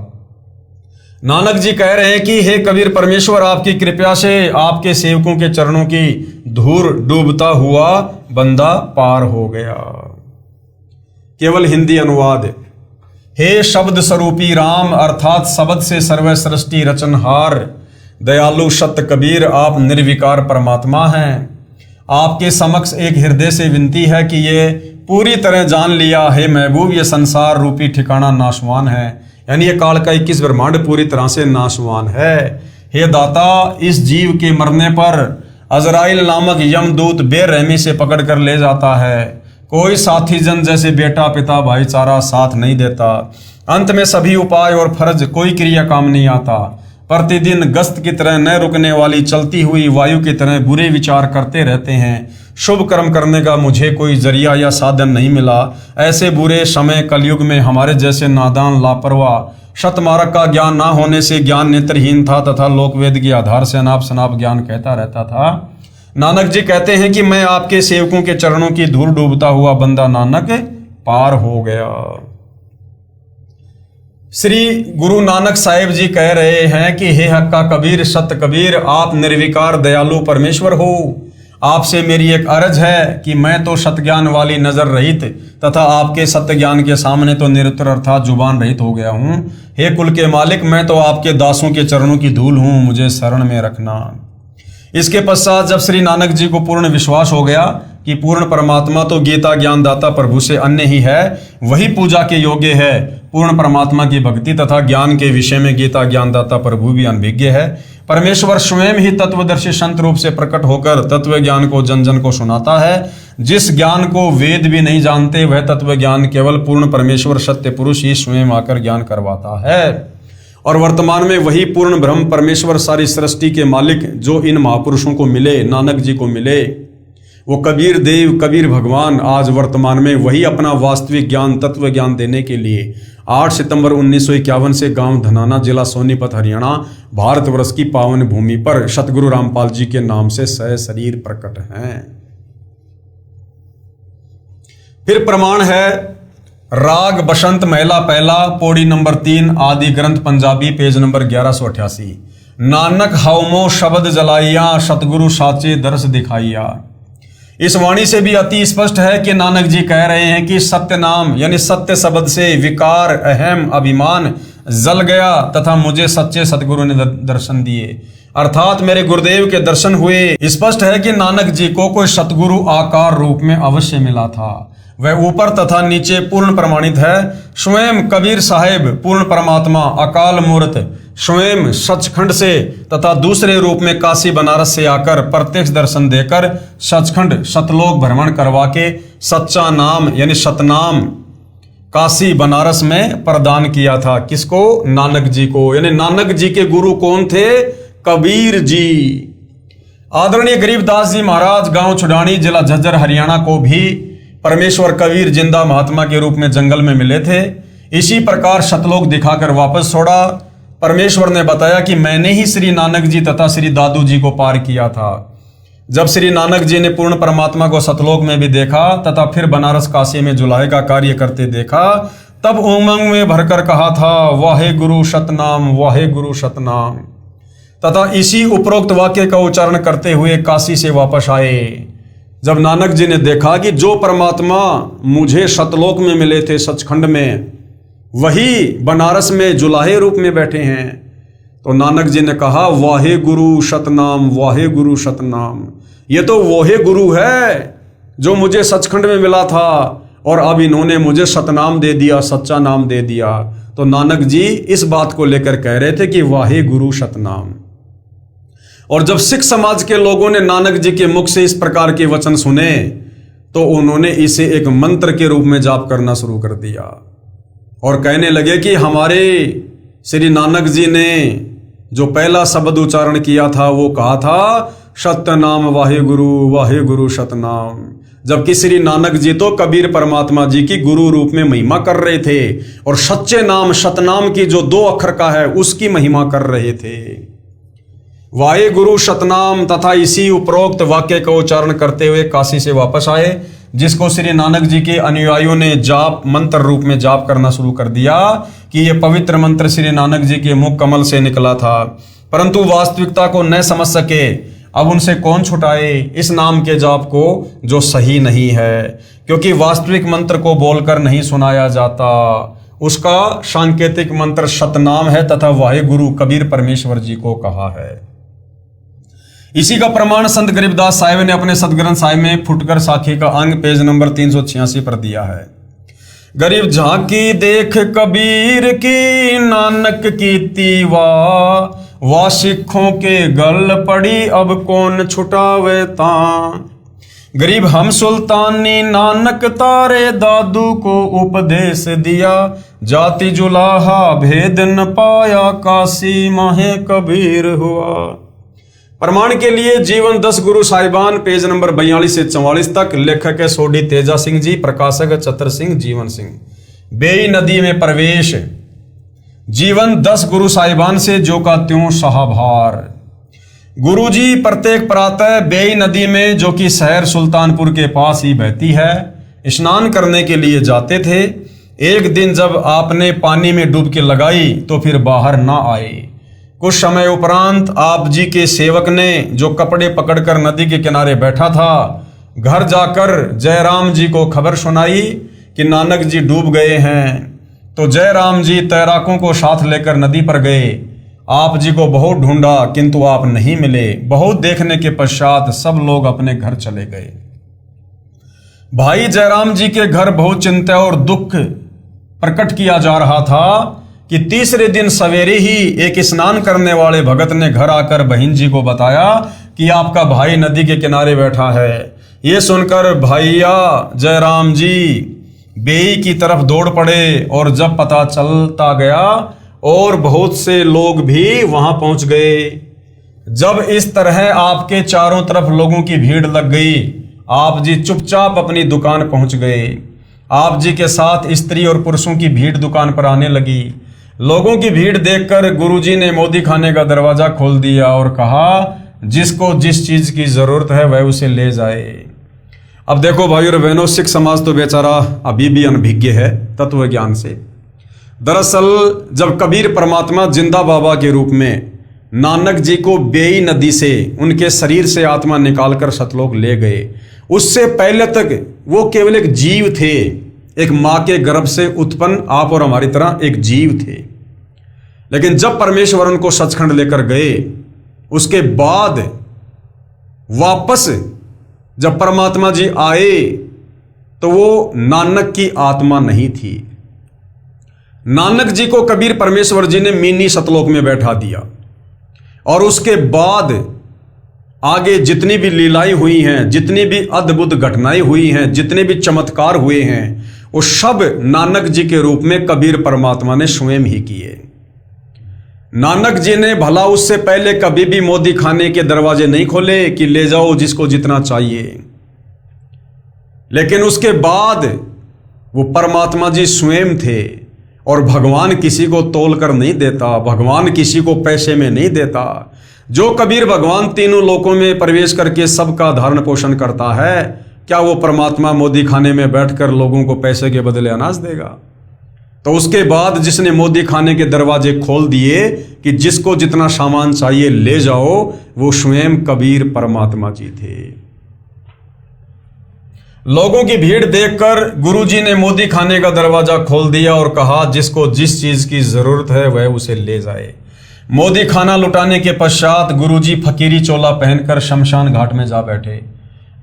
नानक जी कह रहे हैं कि हे कबीर परमेश्वर, आपकी कृपा से आपके सेवकों के चरणों की धूल डूबता हुआ बंदा पार हो गया। केवल हिंदी अनुवाद। हे शब्द स्वरूपी राम अर्थात शब्द से सर्व सृष्टि रचनहार दयालु सत्य कबीर, आप निर्विकार परमात्मा हैं। आपके समक्ष एक हृदय से विनती है कि ये पूरी तरह जान लिया हे महबूब, ये संसार रूपी ठिकाना नाशवान है, यानी ये काल का 21 ब्रह्मांड पूरी तरह से नाशवान है। हे दाता, इस जीव के मरने पर अजराइल नामक यमदूत बेरहमी से पकड़ कर ले जाता है। कोई साथी जन जैसे बेटा पिता भाईचारा साथ नहीं देता। अंत में सभी उपाय और फर्ज कोई क्रिया काम नहीं आता। प्रतिदिन गश्त की तरह न रुकने वाली चलती हुई वायु की तरह बुरे विचार करते रहते हैं। शुभ कर्म करने का मुझे कोई जरिया या साधन नहीं मिला। ऐसे बुरे समय कलयुग में हमारे जैसे नादान लापरवाह शतमार्ग का ज्ञान ना होने से ज्ञान नेत्रहीन था तथा लोकवेद के आधार से अनाप शनाप ज्ञान कहता रहता था। नानक जी कहते हैं कि मैं आपके सेवकों के चरणों की धूल डूबता हुआ बंदा नानक पार हो गया। श्री गुरु नानक साहिब जी कह रहे हैं कि हे हक्का कबीर सत्य कबीर, आप निर्विकार दयालु परमेश्वर हो। आपसे मेरी एक अर्ज है कि मैं तो सत्य ज्ञान वाली नजर रहित तथा आपके सत्य ज्ञान के सामने तो निरुत्तर अर्थात जुबान रहित हो गया हूँ। हे कुल के मालिक, मैं तो आपके दासों के चरणों की धूल हूँ, मुझे शरण में रखना। इसके पश्चात जब श्री नानक जी को पूर्ण विश्वास हो गया कि पूर्ण परमात्मा तो गीता ज्ञानदाता प्रभु से अन्य ही है, वही पूजा के योग्य है। पूर्ण परमात्मा की भक्ति तथा ज्ञान के विषय में गीता ज्ञानदाता प्रभु भी अनभिज्ञ है। परमेश्वर स्वयं ही तत्वदर्शी संत रूप से प्रकट होकर तत्व ज्ञान को जन जन को सुनाता है। जिस ज्ञान को वेद भी नहीं जानते, वह तत्व ज्ञान केवल पूर्ण परमेश्वर सत्य पुरुष ही स्वयं आकर ज्ञान करवाता है। और वर्तमान में वही पूर्ण ब्रह्म परमेश्वर सारी सृष्टि के मालिक जो इन महापुरुषों को मिले, नानक जी को मिले, वो कबीर देव कबीर भगवान आज वर्तमान में वही अपना वास्तविक ज्ञान तत्व ज्ञान देने के लिए 8 सितंबर 1951 से गांव धनाना जिला सोनीपत हरियाणा भारतवर्ष की पावन भूमि पर सतगुरु रामपाल जी के नाम से सशरीर प्रकट हैं। फिर प्रमाण है राग बसंत महिला पहला पौड़ी नंबर 3 आदि ग्रंथ पंजाबी पेज नंबर 1188। नानक हवमो शब्द जलाइया सतगुरु साचे दर्श दिखाइया। इस वाणी से भी अति स्पष्ट है कि नानक जी कह रहे हैं कि सत्य नाम यानी सत्य शब्द से विकार अहम अभिमान जल गया तथा मुझे सच्चे सतगुरु ने दर्शन दिए, अर्थात मेरे गुरुदेव के दर्शन हुए। स्पष्ट है कि नानक जी को कोई सतगुरु आकार रूप में अवश्य मिला था। वह ऊपर तथा नीचे पूर्ण प्रमाणित है। स्वयं कबीर साहेब पूर्ण परमात्मा अकाल मूर्त स्वयं सचखंड से तथा दूसरे रूप में काशी बनारस से आकर प्रत्यक्ष दर्शन देकर सचखंड सतलोक भ्रमण करवा के सच्चा नाम यानी सतनाम काशी बनारस में प्रदान किया था। किसको? नानक जी को। यानी नानक जी के गुरु कौन थे? कबीर जी। आदरणीय गरीबदास जी महाराज गांव छुडानी जिला झज्जर हरियाणा को भी परमेश्वर कबीर जिंदा महात्मा के रूप में जंगल में मिले थे। इसी प्रकार सतलोक दिखाकर वापस छोड़ा। परमेश्वर ने बताया कि मैंने ही श्री नानक जी तथा श्री दादू जी को पार किया था। जब श्री नानक जी ने पूर्ण परमात्मा को सतलोक में भी देखा तथा फिर बनारस काशी में जुलाहे का कार्य करते देखा, तब उमंग में भरकर कहा था वाहे गुरु सतनाम वाहे गुरु सतनाम, तथा इसी उपरोक्त वाक्य का उच्चारण करते हुए काशी से वापस आए। जब नानक जी ने देखा कि जो परमात्मा मुझे सतलोक में मिले थे सचखंड में, वही बनारस में जुलाहे रूप में बैठे हैं, तो नानक जी ने कहा वाहे गुरु सतनाम वाहे गुरु सतनाम। ये तो वही गुरु है जो मुझे सचखंड में मिला था और अब इन्होंने मुझे सतनाम दे दिया, सच्चा नाम दे दिया। तो नानक जी इस बात को लेकर कह रहे थे कि वाहे गुरु सतनाम। और जब सिख समाज के लोगों ने नानक जी के मुख से इस प्रकार के वचन सुने तो उन्होंने इसे एक मंत्र के रूप में जाप करना शुरू कर दिया और कहने लगे कि हमारे श्री नानक जी ने जो पहला शब्द उच्चारण किया था वो कहा था सतनाम वाहे गुरु सतनाम, जबकि श्री नानक जी तो कबीर परमात्मा जी की गुरु रूप में महिमा कर रहे थे और सच्चे नाम सतनाम की जो 2 अक्षर का है उसकी महिमा कर रहे थे। वाहे गुरु सतनाम तथा इसी उपरोक्त वाक्य का उच्चारण करते हुए काशी से वापस आए, जिसको श्री नानक जी के अनुयायियों ने जाप मंत्र रूप में जाप करना शुरू कर दिया कि यह पवित्र मंत्र श्री नानक जी के मुख कमल से निकला था, परंतु वास्तविकता को न समझ सके। अब उनसे कौन छुटाए इस नाम के जाप को जो सही नहीं है, क्योंकि वास्तविक मंत्र को बोलकर नहीं सुनाया जाता। उसका सांकेतिक मंत्र सतनाम है तथा वाहे गुरु कबीर परमेश्वर जी को कहा है। इसी का प्रमाण संत गरीबदास साहिब ने अपने सतग्रंथ साहिब में फुटकर साखी का अंग पेज नंबर 386 पर दिया है। गरीब झांकी देख कबीर की नानक की तीवा, वा सिखों के गल पड़ी अब कौन छुटावे ता। गरीब हम सुल्तानी नानक तारे दादू को उपदेश दिया, जाति जुलाहा भेद न पाया काशी माहे कबीर हुआ। प्रमाण के लिए जीवन 10 गुरु साहिबान पेज नंबर 42 से 44 तक। लेखक है सोडी तेजा सिंह जी, प्रकाशक चतर सिंह जीवन सिंह। बेई नदी में प्रवेश। जीवन 10 गुरु साहिबान से जो का त्यों साहभार। गुरु जी प्रत्येक प्रातः बेई नदी में, जो कि शहर सुल्तानपुर के पास ही बहती है, स्नान करने के लिए जाते थे। एक दिन जब आपने पानी में डुबकी लगाई तो फिर बाहर ना आए। कुछ समय उपरांत आप जी के सेवक ने, जो कपड़े पकड़कर नदी के किनारे बैठा था, घर जाकर जयराम जी को खबर सुनाई कि नानक जी डूब गए हैं। तो जयराम जी तैराकों को साथ लेकर नदी पर गए। आप जी को बहुत ढूंढा किंतु आप नहीं मिले। बहुत देखने के पश्चात सब लोग अपने घर चले गए। भाई जयराम जी के घर बहुत चिंता और दुख प्रकट किया जा रहा था कि तीसरे दिन सवेरे ही एक स्नान करने वाले भगत ने घर आकर बहन जी को बताया कि आपका भाई नदी के किनारे बैठा है। ये सुनकर भैया जयराम जी बेई की तरफ दौड़ पड़े और जब पता चलता गया और बहुत से लोग भी वहां पहुंच गए। जब इस तरह आपके चारों तरफ लोगों की भीड़ लग गई, आप जी चुपचाप अपनी दुकान पहुंच गए। आप जी के साथ स्त्री और पुरुषों की भीड़ दुकान पर आने लगी। लोगों की भीड़ देखकर गुरुजी ने मोदी खाने का दरवाजा खोल दिया और कहा, जिसको जिस चीज की जरूरत है वह उसे ले जाए। अब देखो भाई और बहनों, सिख समाज तो बेचारा अभी भी अनभिज्ञ है तत्व ज्ञान से। दरअसल जब कबीर परमात्मा जिंदा बाबा के रूप में नानक जी को बेई नदी से उनके शरीर से आत्मा निकालकर सतलोक ले गए, उससे पहले तक वो केवल एक जीव थे, एक मां के गर्भ से उत्पन्न आप और हमारी तरह एक जीव थे। लेकिन जब परमेश्वर उनको सचखंड लेकर गए, उसके बाद वापस जब परमात्मा जी आए तो वो नानक की आत्मा नहीं थी। नानक जी को कबीर परमेश्वर जी ने मिनी सतलोक में बैठा दिया और उसके बाद आगे जितनी भी लीलाएं हुई हैं, जितनी भी अद्भुत घटनाएं हुई हैं, जितने भी चमत्कार हुए हैं, वो सब नानक जी के रूप में कबीर परमात्मा ने स्वयं ही किए। नानक जी ने भला उससे पहले कभी भी मोदी खाने के दरवाजे नहीं खोले कि ले जाओ जिसको जितना चाहिए, लेकिन उसके बाद वो परमात्मा जी स्वयं थे। और भगवान किसी को तोल कर नहीं देता, भगवान किसी को पैसे में नहीं देता। जो कबीर भगवान तीनों लोकों में प्रवेश करके सबका धारण पोषण करता है, क्या वो परमात्मा मोदी खाने में बैठकर लोगों को पैसे के बदले अनाज देगा? तो उसके बाद जिसने मोदी खाने के दरवाजे खोल दिए कि जिसको जितना सामान चाहिए ले जाओ, वो स्वयं कबीर परमात्मा जी थे। लोगों की भीड़ देखकर गुरुजी ने मोदी खाने का दरवाजा खोल दिया और कहा, जिसको जिस चीज की जरूरत है वह उसे ले जाए। मोदी खाना लुटाने के पश्चात गुरुजी फकीरी चोला पहनकर शमशान घाट में जा बैठे।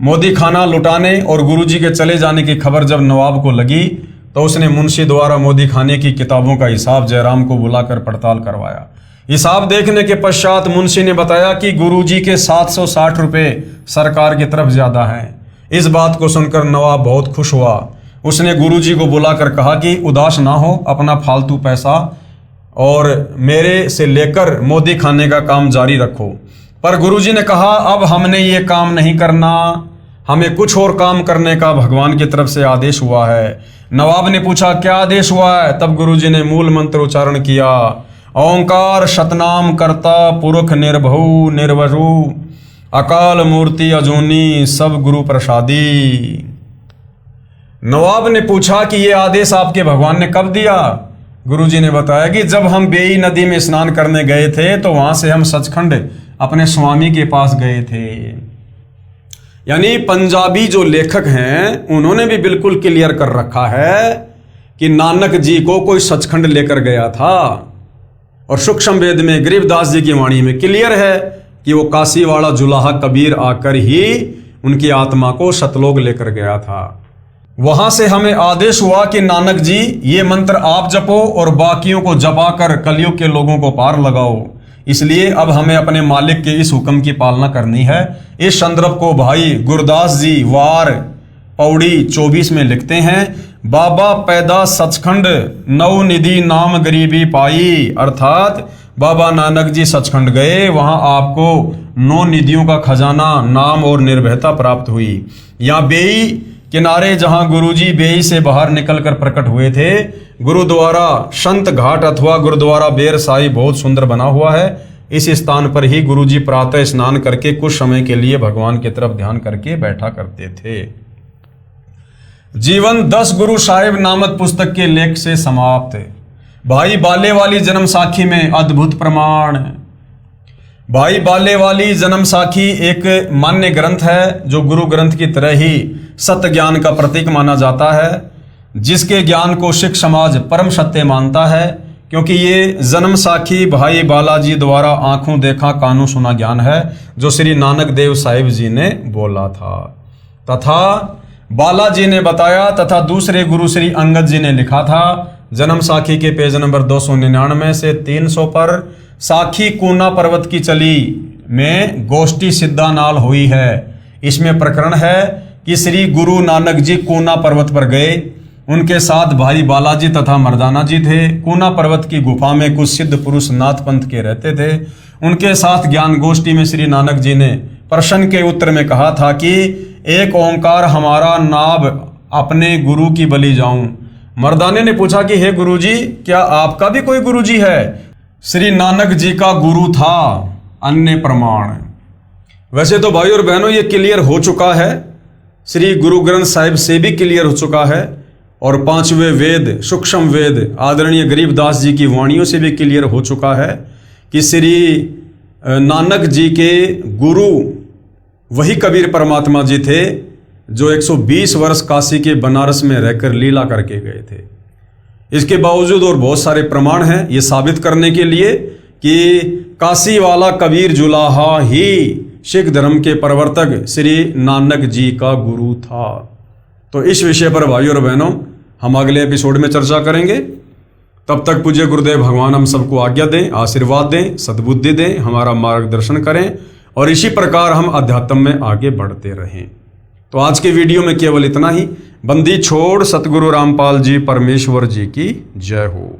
मोदी खाना लुटाने और गुरुजी के चले जाने की खबर जब नवाब को लगी तो उसने मुंशी द्वारा मोदी खाने की किताबों का हिसाब जयराम को बुलाकर पड़ताल करवाया। हिसाब देखने के पश्चात मुंशी ने बताया कि गुरुजी के 760 रुपये सरकार की तरफ ज्यादा हैं। इस बात को सुनकर नवाब बहुत खुश हुआ। उसने गुरुजी को बुलाकर कहा कि उदास ना हो, अपना फालतू पैसा और मेरे से लेकर मोदी खाने का काम जारी रखो। पर गुरुजी ने कहा, अब हमने ये काम नहीं करना, हमें कुछ और काम करने का भगवान की तरफ से आदेश हुआ है। नवाब ने पूछा, क्या आदेश हुआ है? तब गुरुजी ने मूल मंत्र उच्चारण किया ओंकार शतनाम करता पुरख निर्भउ निर्वजु अकाल मूर्ति अजूनी सब गुरु प्रसादी। नवाब ने पूछा कि ये आदेश आपके भगवान ने कब दिया? गुरुजी ने बताया कि जब हम बेई नदी में स्नान करने गए थे तो वहां से हम सचखंड अपने स्वामी के पास गए थे। यानी पंजाबी जो लेखक हैं उन्होंने भी बिल्कुल क्लियर कर रखा है कि नानक जी को कोई सचखंड लेकर गया था। और सूक्ष्म वेद में गरीबदास जी की वाणी में क्लियर है कि वो काशी वाला जुलाहा कबीर आकर ही उनकी आत्मा को सतलोक लेकर गया था। वहां से हमें आदेश हुआ कि नानक जी ये मंत्र आप जपो और बाकियों को जपा कर कलयुग के लोगों को पार लगाओ। इसलिए अब हमें अपने मालिक के इस हुक्म की पालना करनी है। इस संदर्भ को भाई गुरदास जी वार पौड़ी 24 में लिखते हैं, बाबा पैदा सचखंड नौ निधि नाम गरीबी पाई। अर्थात बाबा नानक जी सचखंड गए, वहां आपको 9 निधियों का खजाना नाम और निर्भयता प्राप्त हुई। यहाँ बेई किनारे जहां गुरुजी बेई से बाहर निकलकर प्रकट हुए थे, गुरुद्वारा संत घाट अथवा गुरुद्वारा बेर साई बहुत सुंदर बना हुआ है। इस स्थान पर ही गुरुजी प्रातः स्नान करके कुछ समय के लिए भगवान की तरफ ध्यान करके बैठा करते थे। जीवन 10 गुरु साहिब नामक पुस्तक के लेख से समाप्त। भाई बाले वाली जन्म साखी में अद्भुत प्रमाण। भाई बाले वाली जन्म साखी एक मान्य ग्रंथ है जो गुरु ग्रंथ की तरह ही सत्य ज्ञान का प्रतीक माना जाता है, जिसके ज्ञान को सिख समाज परम सत्य मानता है, क्योंकि ये जन्म साखी भाई बालाजी द्वारा आंखों देखा कानों सुना ज्ञान है जो श्री नानक देव साहिब जी ने बोला था तथा बालाजी ने बताया तथा दूसरे गुरु श्री अंगद जी ने लिखा था। जन्म साखी के पेज नंबर 299 से 300 पर साखी कूना पर्वत की चली में गोष्ठी सिद्धा नाल हुई है। इसमें प्रकरण है कि श्री गुरु नानक जी कूना पर्वत पर गए, उनके साथ भाई बालाजी तथा मर्दाना जी थे। कूना पर्वत की गुफा में कुछ सिद्ध पुरुष नाथ पंथ के रहते थे। उनके साथ ज्ञान गोष्ठी में श्री नानक जी ने प्रश्न के उत्तर में कहा था कि एक ओंकार हमारा नाभ अपने गुरु की बलि जाऊं। मर्दाने ने पूछा कि हे गुरुजी, क्या आपका भी कोई गुरुजी है? श्री नानक जी का गुरु था। अन्य प्रमाण। वैसे तो भाई और बहनों ये क्लियर हो चुका है, श्री गुरु ग्रंथ साहिब से भी क्लियर हो चुका है और 5वें वेद सूक्ष्म वेद आदरणीय गरीबदास जी की वाणियों से भी क्लियर हो चुका है कि श्री नानक जी के गुरु वही कबीर परमात्मा जी थे जो 120 वर्ष काशी के बनारस में रहकर लीला करके गए थे। इसके बावजूद और बहुत सारे प्रमाण हैं ये साबित करने के लिए कि काशी वाला कबीर जुलाहा ही सिख धर्म के प्रवर्तक श्री नानक जी का गुरु था। तो इस विषय पर भाइयों और बहनों हम अगले एपिसोड में चर्चा करेंगे। तब तक पूज्य गुरुदेव भगवान हम सबको आज्ञा दें, आशीर्वाद दें, सद्बुद्धि दें, हमारा मार्गदर्शन करें और इसी प्रकार हम अध्यात्म में आगे बढ़ते रहें। तो आज के वीडियो में केवल इतना ही। बंदी छोड़ सतगुरु रामपाल जी परमेश्वर जी की जय हो।